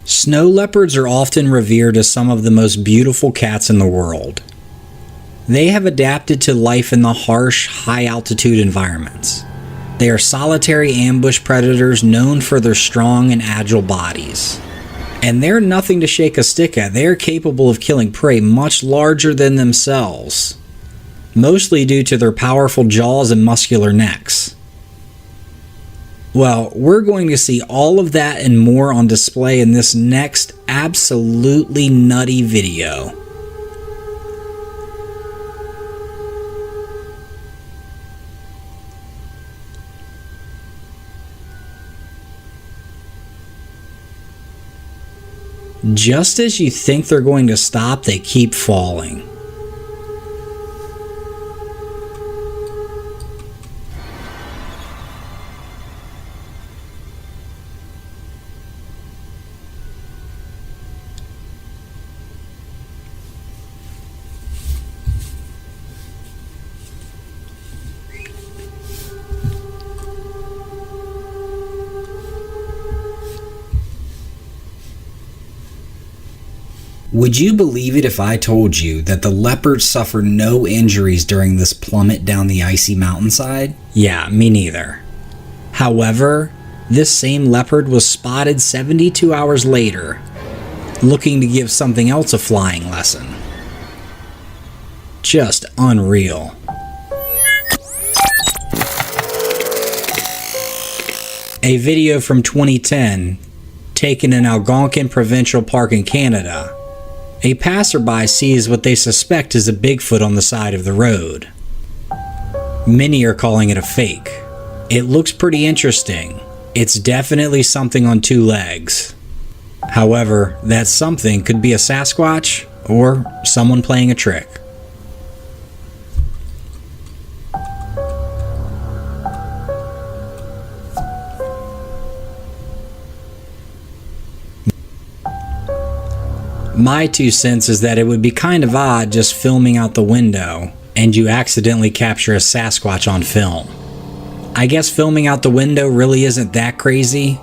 Snow leopards are often revered as some of the most beautiful cats in the world. They have adapted to life in the harsh, high-altitude environments. They are solitary ambush predators known for their strong and agile bodies. And they're nothing to shake a stick at. They are capable of killing prey much larger than themselves, mostly due to their powerful jaws and muscular necks. Well, we're going to see all of that and more on display in this next absolutely nutty video. Just as you think they're going to stop, they keep falling. Would you believe it if I told you that the leopard suffered no injuries during this plummet down the icy mountainside? Yeah, me neither. However, this same leopard was spotted 72 hours later, looking to give something else a flying lesson. Just unreal. A video from 2010, taken in Algonquin Provincial Park in Canada. A passerby sees what they suspect is a Bigfoot on the side of the road. Many are calling it a fake. It looks pretty interesting. It's definitely something on two legs. However, that something could be a Sasquatch or someone playing a trick. My 2 cents is that it would be kind of odd just filming out the window and you accidentally capture a Sasquatch on film. I guess filming out the window really isn't that crazy.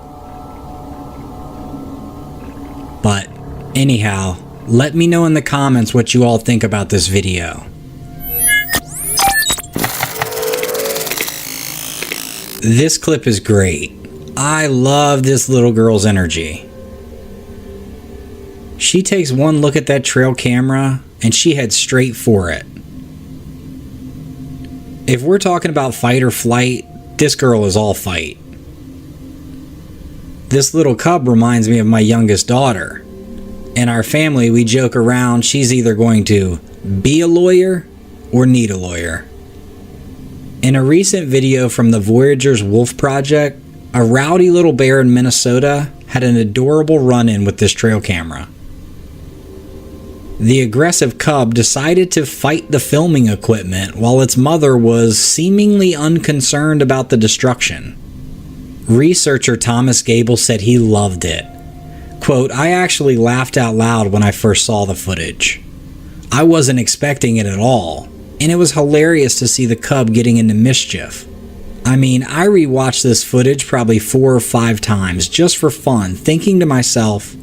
But anyhow, let me know in the comments what you all think about this video. This clip is great. I love this little girl's energy. She takes one look at that trail camera and she heads straight for it. If we're talking about fight or flight, this girl is all fight. This little cub reminds me of my youngest daughter. In our family, we joke around she's either going to be a lawyer or need a lawyer. In a recent video from the Voyagers Wolf Project, a rowdy little bear in Minnesota had an adorable run-in with this trail camera. The aggressive cub decided to fight the filming equipment while its mother was seemingly unconcerned about the destruction. Researcher Thomas Gable said he loved it. Quote, "I actually laughed out loud when I first saw the footage. I wasn't expecting it at all, and it was hilarious to see the cub getting into mischief. I mean, I rewatched this footage probably 4 or 5 times just for fun, thinking to myself,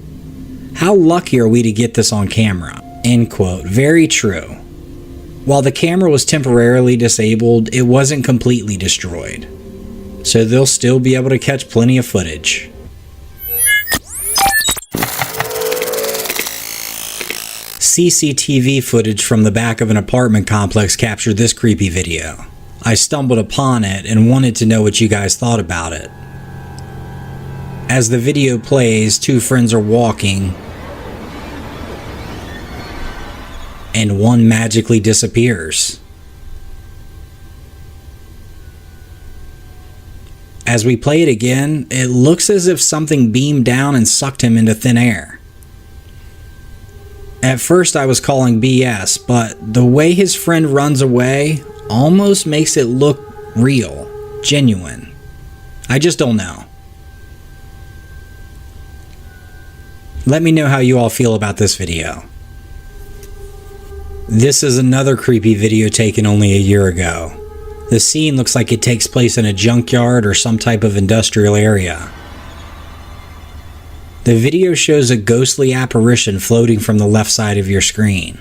how lucky are we to get this on camera?" End quote. Very true. While the camera was temporarily disabled, it wasn't completely destroyed. So they'll still be able to catch plenty of footage. CCTV footage from the back of an apartment complex captured this creepy video. I stumbled upon it and wanted to know what you guys thought about it. As the video plays, 2 friends are walking, and one magically disappears. As we play it again, it looks as if something beamed down and sucked him into thin air. At first I was calling BS, but the way his friend runs away almost makes it look real, genuine. I just don't know. Let me know how you all feel about this video. This is another creepy video taken only a year ago. The scene looks like it takes place in a junkyard or some type of industrial area. The video shows a ghostly apparition floating from the left side of your screen.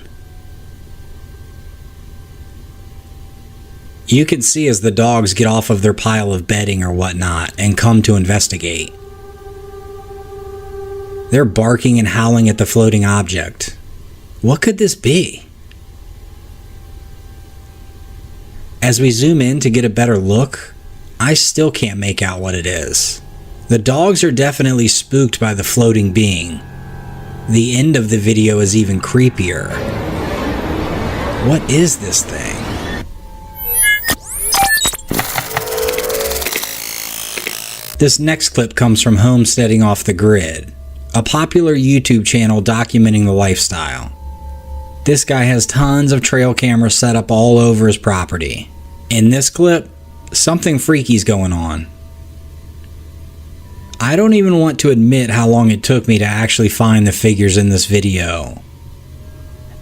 You can see as the dogs get off of their pile of bedding or whatnot and come to investigate. They're barking and howling at the floating object. What could this be? As we zoom in to get a better look, I still can't make out what it is. The dogs are definitely spooked by the floating being. The end of the video is even creepier. What is this thing? This next clip comes from Homesteading Off the Grid, a popular YouTube channel documenting the lifestyle. This guy has tons of trail cameras set up all over his property. In this clip, something freaky's going on. I don't even want to admit how long it took me to actually find the figures in this video.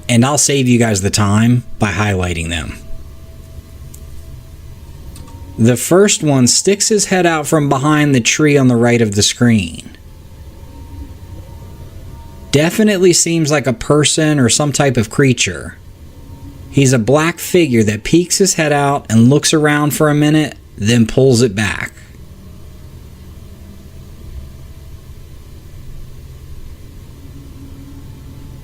And I'll save you guys the time by highlighting them. The first one sticks his head out from behind the tree on the right of the screen. Definitely seems like a person or some type of creature. He's a black figure that peeks his head out and looks around for a minute, then pulls it back.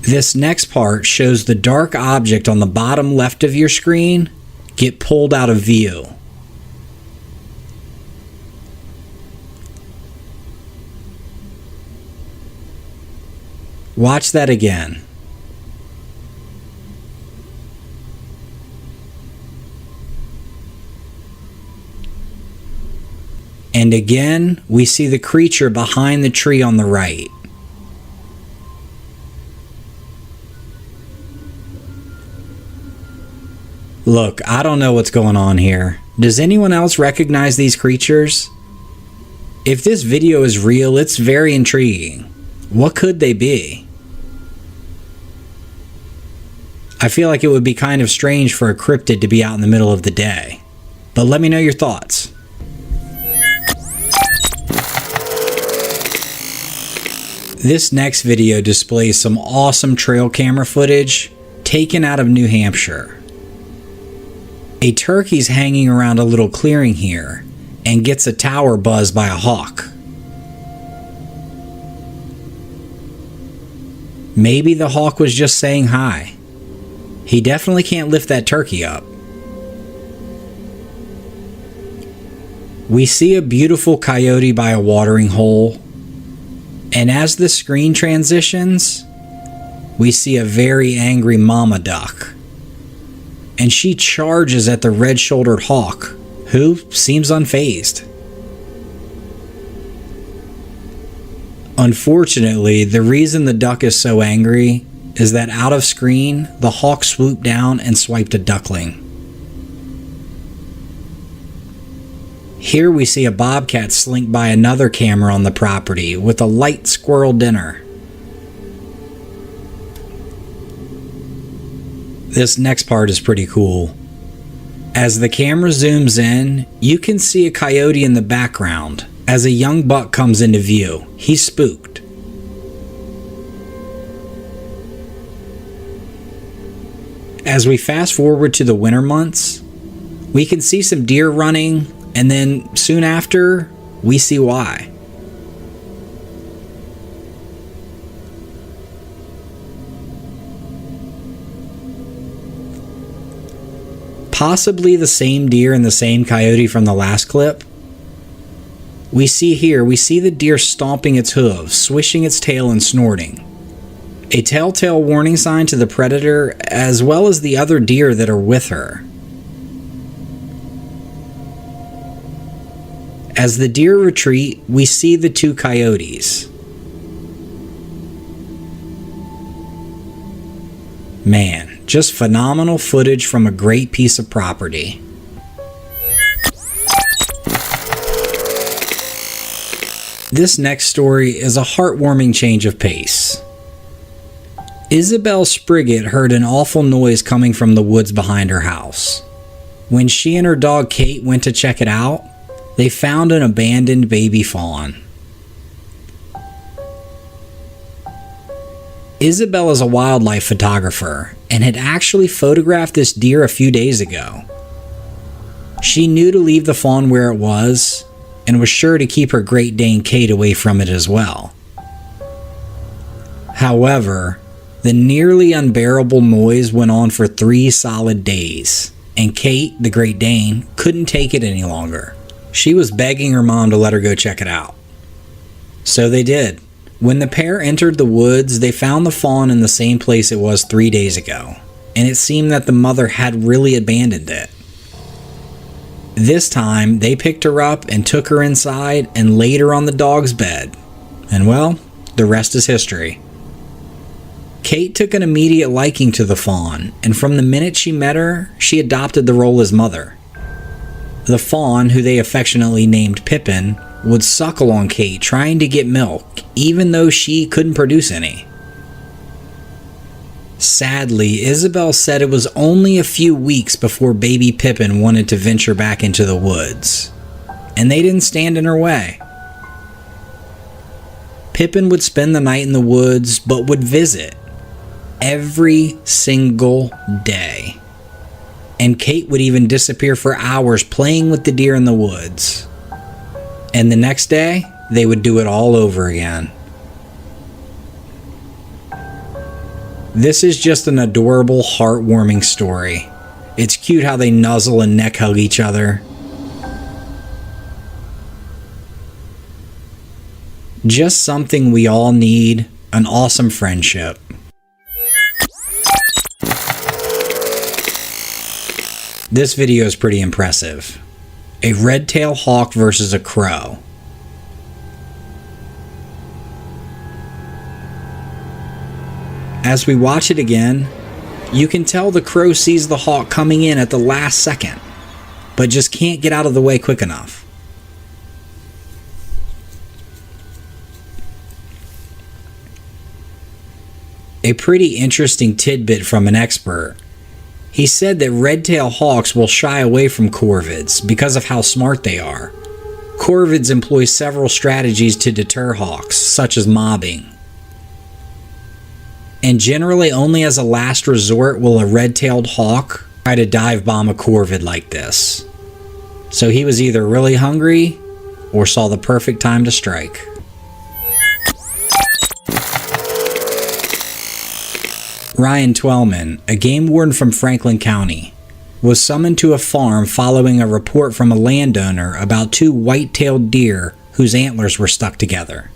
This next part shows the dark object on the bottom left of your screen get pulled out of view. Watch that again. And again, we see the creature behind the tree on the right. Look, I don't know what's going on here. Does anyone else recognize these creatures? If this video is real, it's very intriguing. What could they be? I feel like it would be kind of strange for a cryptid to be out in the middle of the day. But let me know your thoughts. This next video displays some awesome trail camera footage taken out of New Hampshire. A turkey's hanging around a little clearing here and gets a tower buzzed by a hawk. Maybe the hawk was just saying hi. He definitely can't lift that turkey up. We see a beautiful coyote by a watering hole, and as the screen transitions, we see a very angry mama duck. And she charges at the red-shouldered hawk, who seems unfazed. Unfortunately, the reason the duck is so angry is that out of screen, the hawk swooped down and swiped a duckling. Here we see a bobcat slink by another camera on the property with a light squirrel dinner. This next part is pretty cool. As the camera zooms in, you can see a coyote in the background as a young buck comes into view. He's spooked. As we fast forward to the winter months, we can see some deer running, and then soon after, we see why. Possibly the same deer and the same coyote from the last clip. We see the deer stomping its hooves, swishing its tail and snorting. A telltale warning sign to the predator as well as the other deer that are with her. As the deer retreat, we see the two coyotes. Man, just phenomenal footage from a great piece of property. This next story is a heartwarming change of pace. Isabel Spriggett heard an awful noise coming from the woods behind her house. When she and her dog Kate went to check it out, they found an abandoned baby fawn. Isabel is a wildlife photographer and had actually photographed this deer a few days ago. She knew to leave the fawn where it was and was sure to keep her Great Dane Kate away from it as well. However, the nearly unbearable noise went on for 3 solid days, and Kate, the Great Dane, couldn't take it any longer. She was begging her mom to let her go check it out. So they did. When the pair entered the woods, they found the fawn in the same place it was 3 days ago, and it seemed that the mother had really abandoned it. This time, they picked her up and took her inside and laid her on the dog's bed. And well, the rest is history. Kate took an immediate liking to the fawn, and from the minute she met her, she adopted the role as mother. The fawn, who they affectionately named Pippin, would suckle on Kate trying to get milk, even though she couldn't produce any. Sadly, Isabel said it was only a few weeks before baby Pippin wanted to venture back into the woods, and they didn't stand in her way. Pippin would spend the night in the woods, but would visit every single day. And Kate would even disappear for hours playing with the deer in the woods. And the next day, they would do it all over again. This is just an adorable, heartwarming story. It's cute how they nuzzle and neck hug each other. Just something we all need, an awesome friendship. This video is pretty impressive. A red-tailed hawk versus a crow. As we watch it again, you can tell the crow sees the hawk coming in at the last second, but just can't get out of the way quick enough. A pretty interesting tidbit from an expert. He said that red-tailed hawks will shy away from corvids because of how smart they are. Corvids employ several strategies to deter hawks, such as mobbing. And generally only as a last resort will a red-tailed hawk try to dive bomb a corvid like this. So he was either really hungry or saw the perfect time to strike. Ryan Twellman, a game warden from Franklin County, was summoned to a farm following a report from a landowner about 2 white-tailed deer whose antlers were stuck together.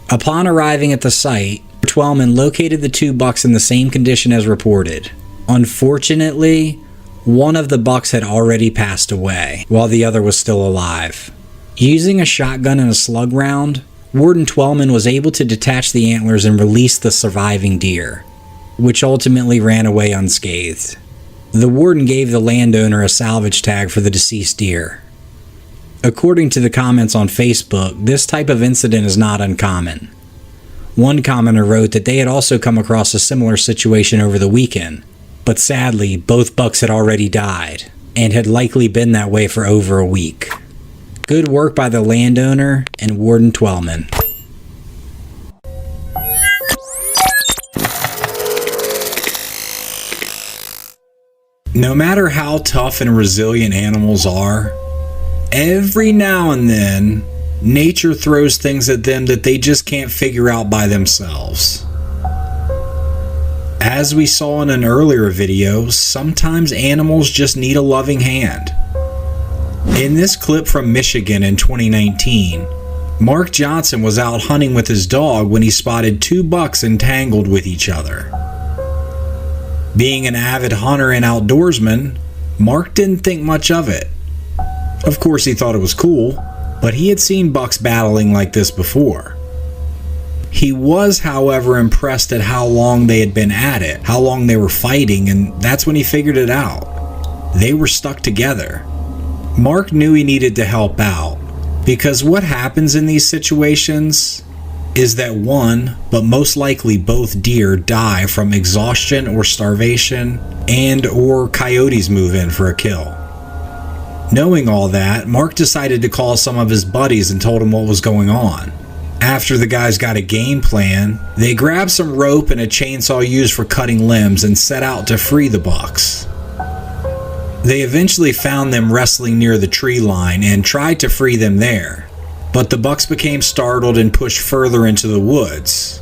Upon arriving at the site, Twellman located the 2 bucks in the same condition as reported. Unfortunately, one of the bucks had already passed away, while the other was still alive. Using a shotgun and a slug round, Warden Twellman was able to detach the antlers and release the surviving deer, which ultimately ran away unscathed. The warden gave the landowner a salvage tag for the deceased deer. According to the comments on Facebook, this type of incident is not uncommon. One commenter wrote that they had also come across a similar situation over the weekend, but sadly, both bucks had already died, and had likely been that way for over a week. Good work by the landowner and Warden Twellman. No matter how tough and resilient animals are, every now and then, nature throws things at them that they just can't figure out by themselves. As we saw in an earlier video, sometimes animals just need a loving hand. In this clip from Michigan in 2019, Mark Johnson was out hunting with his dog when he spotted 2 bucks entangled with each other. Being an avid hunter and outdoorsman, Mark didn't think much of it. Of course, he thought it was cool, but he had seen bucks battling like this before. He was, however, impressed at how long they had been at it, how long they were fighting, and that's when he figured it out. They were stuck together. Mark knew he needed to help out, because what happens in these situations is that one, but most likely both deer die from exhaustion or starvation, and or coyotes move in for a kill. Knowing all that, Mark decided to call some of his buddies and told them what was going on. After the guys got a game plan, they grabbed some rope and a chainsaw used for cutting limbs and set out to free the bucks. They eventually found them wrestling near the tree line and tried to free them there, but the bucks became startled and pushed further into the woods.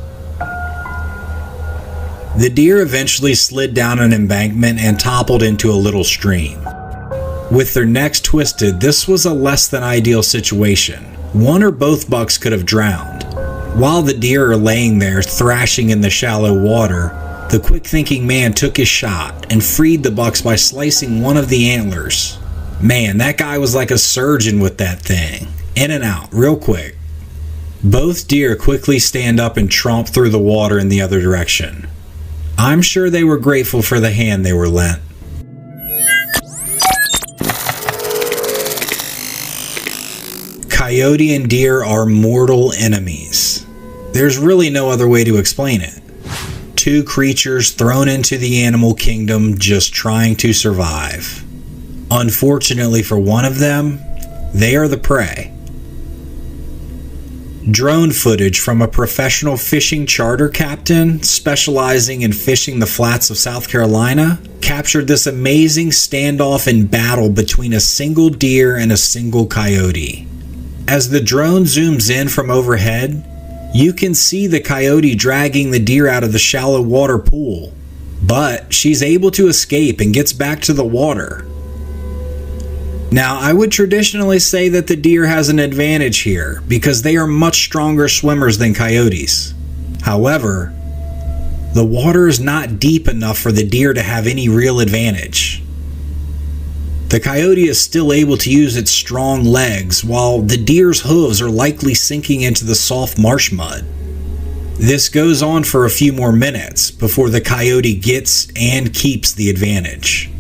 The deer eventually slid down an embankment and toppled into a little stream. With their necks twisted, this was a less than ideal situation. One or both bucks could have drowned. While the deer are laying there thrashing in the shallow water, the quick-thinking man took his shot and freed the bucks by slicing one of the antlers. Man, that guy was like a surgeon with that thing. In and out, real quick. Both deer quickly stand up and tromp through the water in the other direction. I'm sure they were grateful for the hand they were lent. Coyote and deer are mortal enemies. There's really no other way to explain it. 2 creatures thrown into the animal kingdom just trying to survive. Unfortunately for one of them, they are the prey. Drone footage from a professional fishing charter captain specializing in fishing the flats of South Carolina captured this amazing standoff and battle between a single deer and a single coyote. As the drone zooms in from overhead, you can see the coyote dragging the deer out of the shallow water pool, but she's able to escape and gets back to the water. Now, I would traditionally say that the deer has an advantage here because they are much stronger swimmers than coyotes. However, the water is not deep enough for the deer to have any real advantage. The coyote is still able to use its strong legs, while the deer's hooves are likely sinking into the soft marsh mud. This goes on for a few more minutes before the coyote gets and keeps the advantage.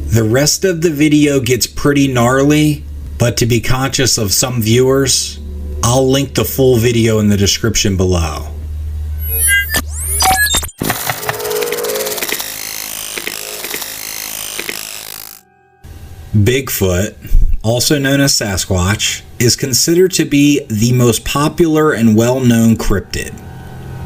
The rest of the video gets pretty gnarly, but to be conscious of some viewers, I'll link the full video in the description below. Bigfoot, also known as Sasquatch, is considered to be the most popular and well-known cryptid.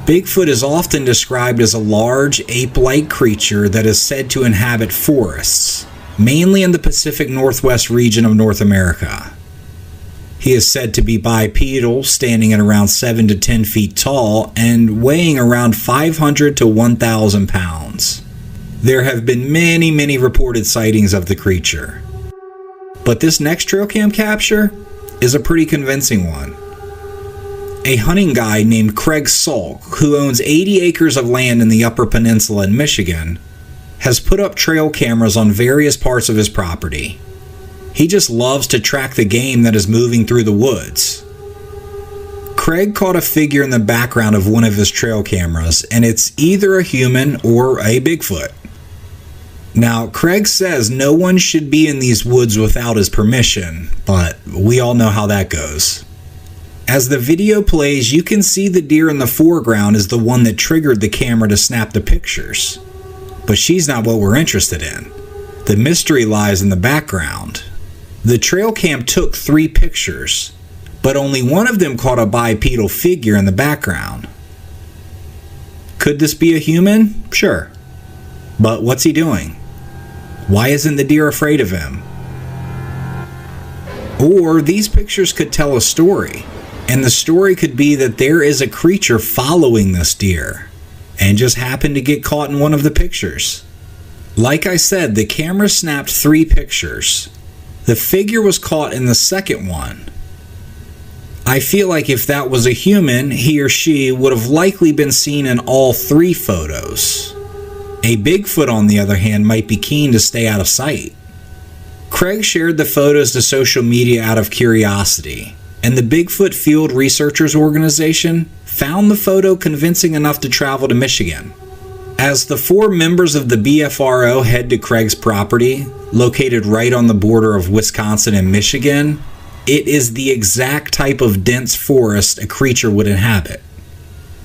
Bigfoot is often described as a large, ape-like creature that is said to inhabit forests, mainly in the Pacific Northwest region of North America. He is said to be bipedal, standing at around 7 to 10 feet tall and weighing around 500 to 1,000 pounds. There have been many reported sightings of the creature. But this next trail cam capture is a pretty convincing one. A hunting guide named Craig Salk, who owns 80 acres of land in the Upper Peninsula in Michigan, has put up trail cameras on various parts of his property. He just loves to track the game that is moving through the woods. Craig caught a figure in the background of one of his trail cameras, and it's either a human or a Bigfoot. Now, Craig says no one should be in these woods without his permission, but we all know how that goes. As the video plays, you can see the deer in the foreground is the one that triggered the camera to snap the pictures. But she's not what we're interested in. The mystery lies in the background. The trail cam took 3 pictures, but only one of them caught a bipedal figure in the background. Could this be a human? Sure. But what's he doing? Why isn't the deer afraid of him? Or these pictures could tell a story, and the story could be that there is a creature following this deer and just happened to get caught in one of the pictures. Like I said, the camera snapped 3 pictures. The figure was caught in the second one. I feel like if that was a human, he or she would have likely been seen in all 3 photos. A Bigfoot, on the other hand, might be keen to stay out of sight. Craig shared the photos to social media out of curiosity, and the Bigfoot Field Researchers Organization found the photo convincing enough to travel to Michigan. As the 4 members of the BFRO head to Craig's property, located right on the border of Wisconsin and Michigan, it is the exact type of dense forest a creature would inhabit.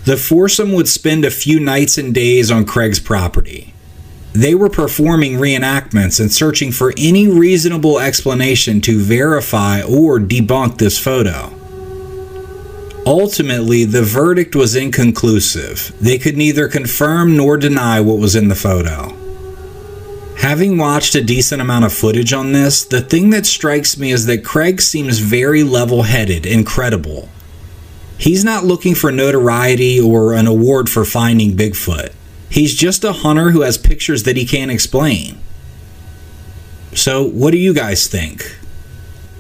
The foursome would spend a few nights and days on Craig's property. They were performing reenactments and searching for any reasonable explanation to verify or debunk this photo. Ultimately, the verdict was inconclusive. They could neither confirm nor deny what was in the photo. Having watched a decent amount of footage on this, the thing that strikes me is that Craig seems very level-headed and credible. He's not looking for notoriety or an award for finding Bigfoot. He's just a hunter who has pictures that he can't explain. So, what do you guys think?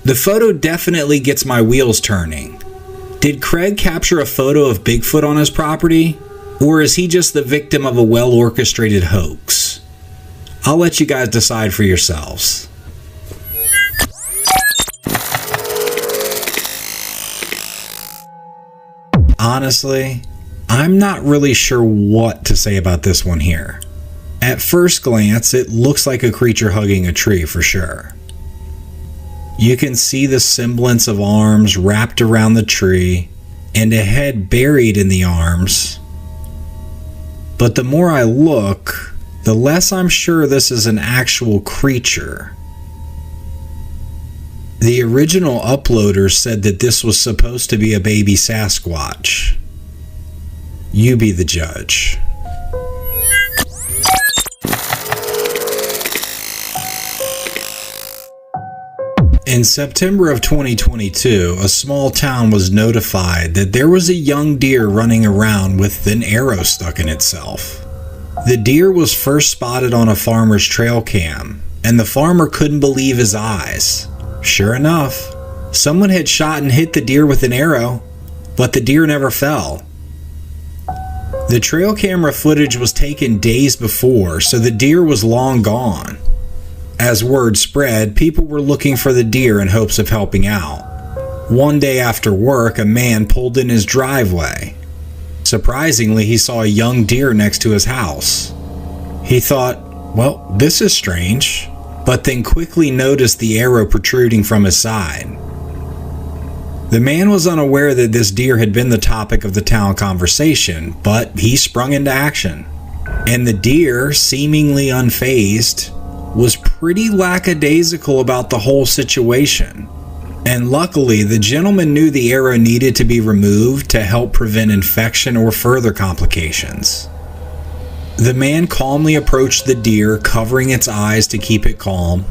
The photo definitely gets my wheels turning. Did Craig capture a photo of Bigfoot on his property? Or is he just the victim of a well-orchestrated hoax? I'll let you guys decide for yourselves. Honestly, I'm not really sure what to say about this one here. At first glance, it looks like a creature hugging a tree for sure. You can see the semblance of arms wrapped around the tree and a head buried in the arms. But the more I look, the less I'm sure this is an actual creature. The original uploader said that this was supposed to be a baby Sasquatch. You be the judge. In September of 2022, a small town was notified that there was a young deer running around with an arrow stuck in itself. The deer was first spotted on a farmer's trail cam, and the farmer couldn't believe his eyes. Sure enough, someone had shot and hit the deer with an arrow, but the deer never fell. The trail camera footage was taken days before, so the deer was long gone. As word spread, people were looking for the deer in hopes of helping out. One day after work, a man pulled in his driveway. Surprisingly, he saw a young deer next to his house. He thought, well, this is strange, but then quickly noticed the arrow protruding from his side. The man was unaware that this deer had been the topic of the town conversation, but he sprung into action. And the deer, seemingly unfazed, was pretty lackadaisical about the whole situation. And luckily, the gentleman knew the arrow needed to be removed to help prevent infection or further complications. The man calmly approached the deer, covering its eyes to keep it calm.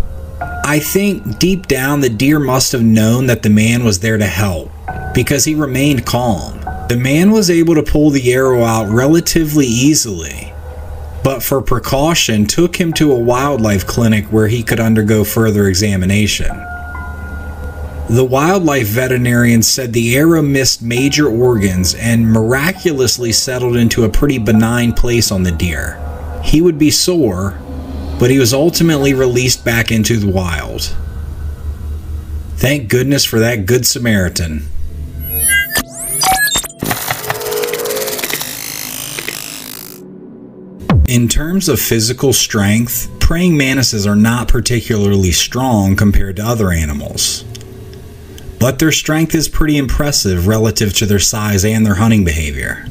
I think deep down the deer must have known that the man was there to help, because he remained calm. The man was able to pull the arrow out relatively easily, but for precaution took him to a wildlife clinic where he could undergo further examination. The wildlife veterinarian said the arrow missed major organs and miraculously settled into a pretty benign place on the deer. He would be sore, but he was ultimately released back into the wild. Thank goodness for that Good Samaritan. In terms of physical strength, praying mantises are not particularly strong compared to other animals. But their strength is pretty impressive relative to their size and their hunting behavior.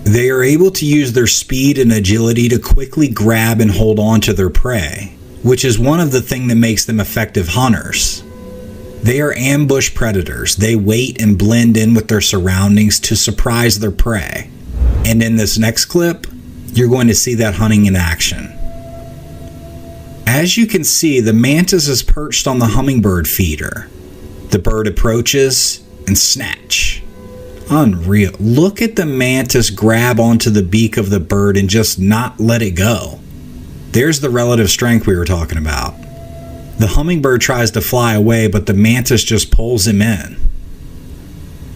They are able to use their speed and agility to quickly grab and hold on to their prey, which is one of the things that makes them effective hunters. They are ambush predators. They wait and blend in with their surroundings to surprise their prey. And in this next clip, you're going to see that hunting in action. As you can see, the mantis is perched on the hummingbird feeder. The bird approaches and snatch. Unreal. Look at the mantis grab onto the beak of the bird and just not let it go. There's the relative strength we were talking about. The hummingbird tries to fly away, but the mantis just pulls him in.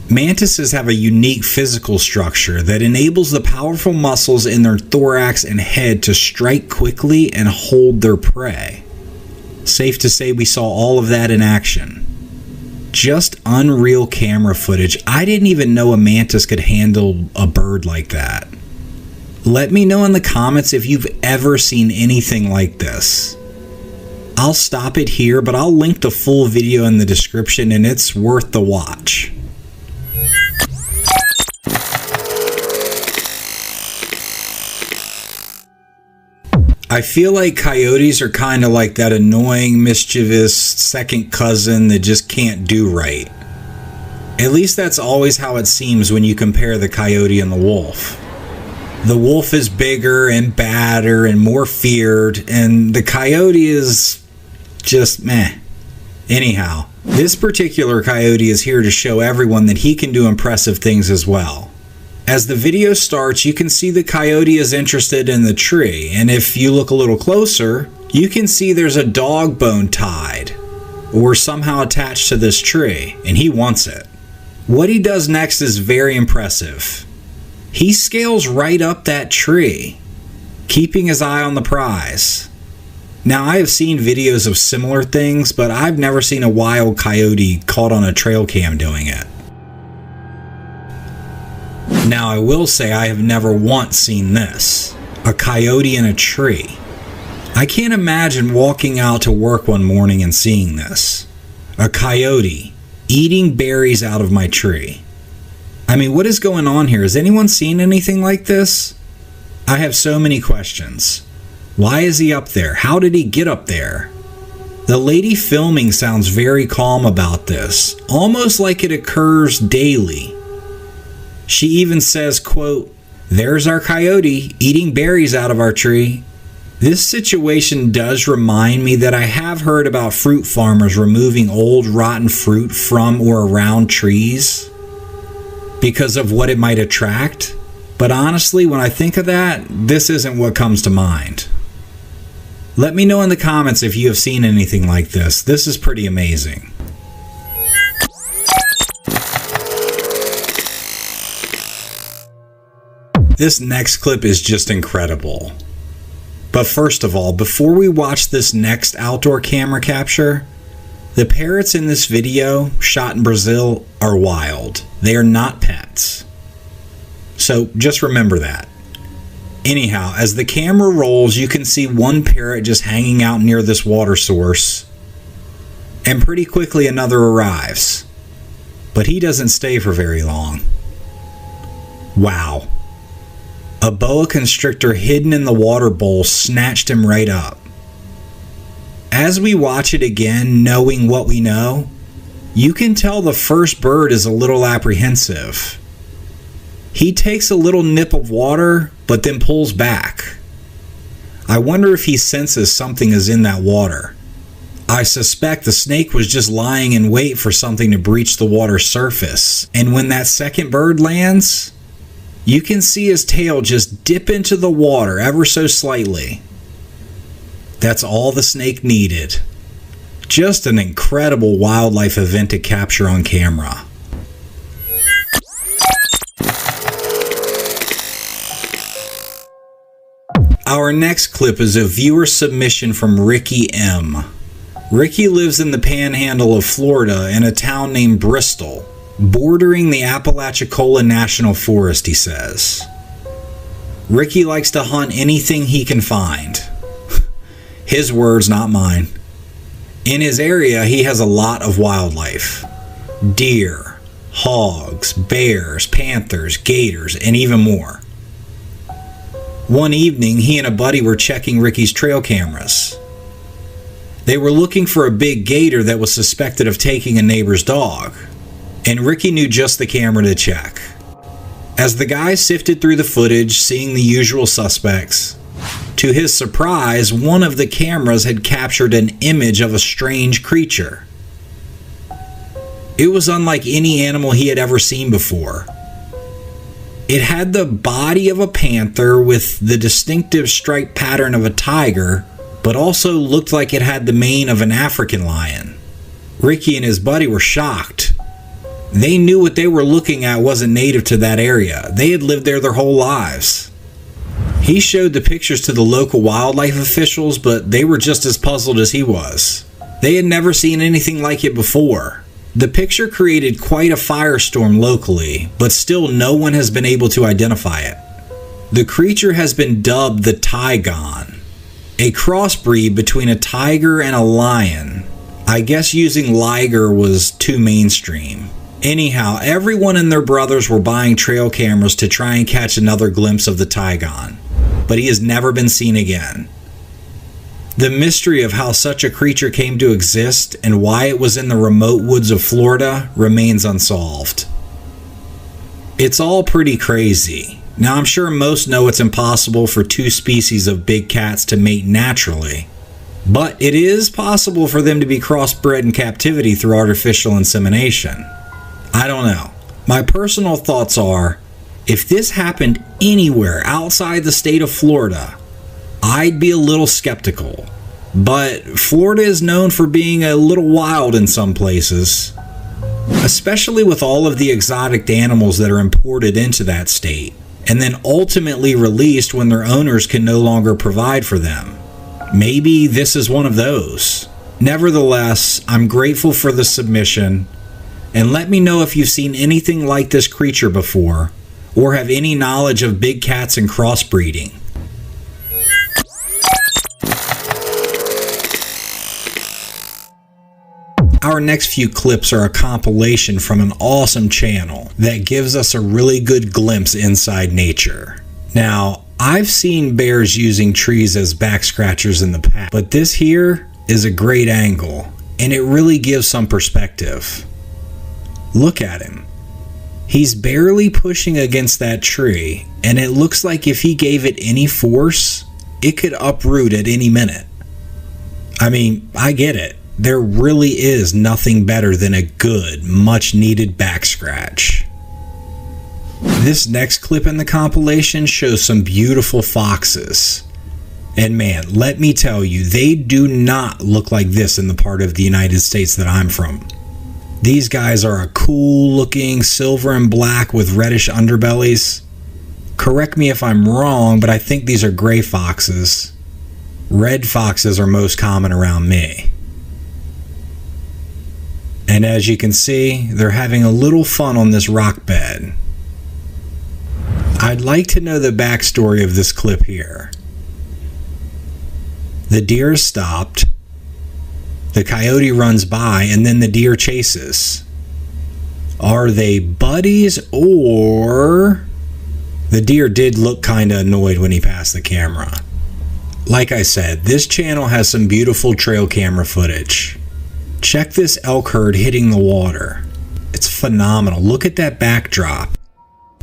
Mantises have a unique physical structure that enables the powerful muscles in their thorax and head to strike quickly and hold their prey. Safe to say we saw all of that in action. Just unreal camera footage. I didn't even know a mantis could handle a bird like that. Let me know in the comments if you've ever seen anything like this. I'll stop it here, but I'll link the full video in the description, and it's worth the watch. I feel like coyotes are kind of like that annoying, mischievous second cousin that just can't do right. At least that's always how it seems when you compare the coyote and the wolf. The wolf is bigger and badder and more feared, and the coyote is just meh. Anyhow, this particular coyote is here to show everyone that he can do impressive things as well. As the video starts, you can see the coyote is interested in the tree, and if you look a little closer, you can see there's a dog bone tied or somehow attached to this tree, and he wants it. What he does next is very impressive. He scales right up that tree, keeping his eye on the prize. Now, I have seen videos of similar things, but I've never seen a wild coyote caught on a trail cam doing it. Now, I will say I have never once seen this. A coyote in a tree. I can't imagine walking out to work one morning and seeing this. A coyote eating berries out of my tree. I mean, what is going on here? Has anyone seen anything like this? I have so many questions. Why is he up there? How did he get up there? The lady filming sounds very calm about this, almost like it occurs daily. She even says, quote, "There's our coyote eating berries out of our tree." This situation does remind me that I have heard about fruit farmers removing old rotten fruit from or around trees because of what it might attract. But honestly, when I think of that, this isn't what comes to mind. Let me know in the comments if you have seen anything like this. This is pretty amazing. This next clip is just incredible. But first of all, before we watch this next outdoor camera capture, the parrots in this video, shot in Brazil, are wild. They are not pets. So just remember that. Anyhow, as the camera rolls, you can see one parrot just hanging out near this water source, and pretty quickly another arrives. But he doesn't stay for very long. Wow. A boa constrictor hidden in the water bowl snatched him right up. As we watch it again, knowing what we know, you can tell the first bird is a little apprehensive. He takes a little nip of water, but then pulls back. I wonder if he senses something is in that water. I suspect the snake was just lying in wait for something to breach the water's surface, and when that second bird lands, you can see his tail just dip into the water ever so slightly. That's all the snake needed. Just an incredible wildlife event to capture on camera. Our next clip is a viewer submission from Ricky M. Ricky lives in the panhandle of Florida in a town named Bristol, bordering the Apalachicola National Forest, he says. Ricky likes to hunt anything he can find. His words, not mine. In his area, he has a lot of wildlife. Deer, hogs, bears, panthers, gators, and even more. One evening, he and a buddy were checking Ricky's trail cameras. They were looking for a big gator that was suspected of taking a neighbor's dog, and Ricky knew just the camera to check. As the guys sifted through the footage, seeing the usual suspects, to his surprise, one of the cameras had captured an image of a strange creature. It was unlike any animal he had ever seen before. It had the body of a panther with the distinctive stripe pattern of a tiger, but also looked like it had the mane of an African lion. Ricky and his buddy were shocked. They knew what they were looking at wasn't native to that area. They had lived there their whole lives. He showed the pictures to the local wildlife officials, but they were just as puzzled as he was. They had never seen anything like it before. The picture created quite a firestorm locally, but still no one has been able to identify it. The creature has been dubbed the Tigon, a crossbreed between a tiger and a lion. I guess using liger was too mainstream. Anyhow, everyone and their brothers were buying trail cameras to try and catch another glimpse of the Tigon, but he has never been seen again. The mystery of how such a creature came to exist and why it was in the remote woods of Florida remains unsolved. It's all pretty crazy. Now, I'm sure most know it's impossible for two species of big cats to mate naturally, but it is possible for them to be crossbred in captivity through artificial insemination. I don't know. My personal thoughts are, if this happened anywhere outside the state of Florida, I'd be a little skeptical. But Florida is known for being a little wild in some places, especially with all of the exotic animals that are imported into that state, and then ultimately released when their owners can no longer provide for them. Maybe this is one of those. Nevertheless, I'm grateful for the submission, and let me know if you've seen anything like this creature before, or have any knowledge of big cats and crossbreeding. Our next few clips are a compilation from an awesome channel that gives us a really good glimpse inside nature. Now, I've seen bears using trees as back scratchers in the past, but this here is a great angle, and it really gives some perspective. Look at him. He's barely pushing against that tree, and it looks like if he gave it any force, it could uproot at any minute. I mean, I get it. There really is nothing better than a good, much-needed back scratch. This next clip in the compilation shows some beautiful foxes. And man, let me tell you, they do not look like this in the part of the United States that I'm from. These guys are a cool looking silver and black with reddish underbellies. Correct me if I'm wrong, but I think these are gray foxes. Red foxes are most common around me. And as you can see, they're having a little fun on this rock bed. I'd like to know the backstory of this clip here. The deer is stopped, the coyote runs by, and then the deer chases. Are they buddies, or... The deer did look kinda annoyed when he passed the camera. Like I said, this channel has some beautiful trail camera footage. Check this elk herd hitting the water. It's phenomenal. Look at that backdrop.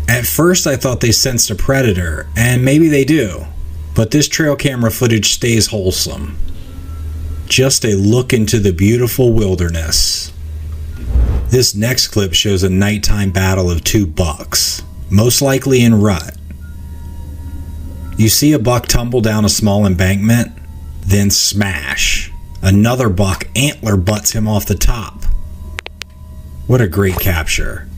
At first I thought they sensed a predator, and maybe they do. But this trail camera footage stays wholesome. Just a look into the beautiful wilderness. This next clip shows a nighttime battle of two bucks, most likely in rut. You see a buck tumble down a small embankment, then smash. Another buck antler butts him off the top. What a great capture.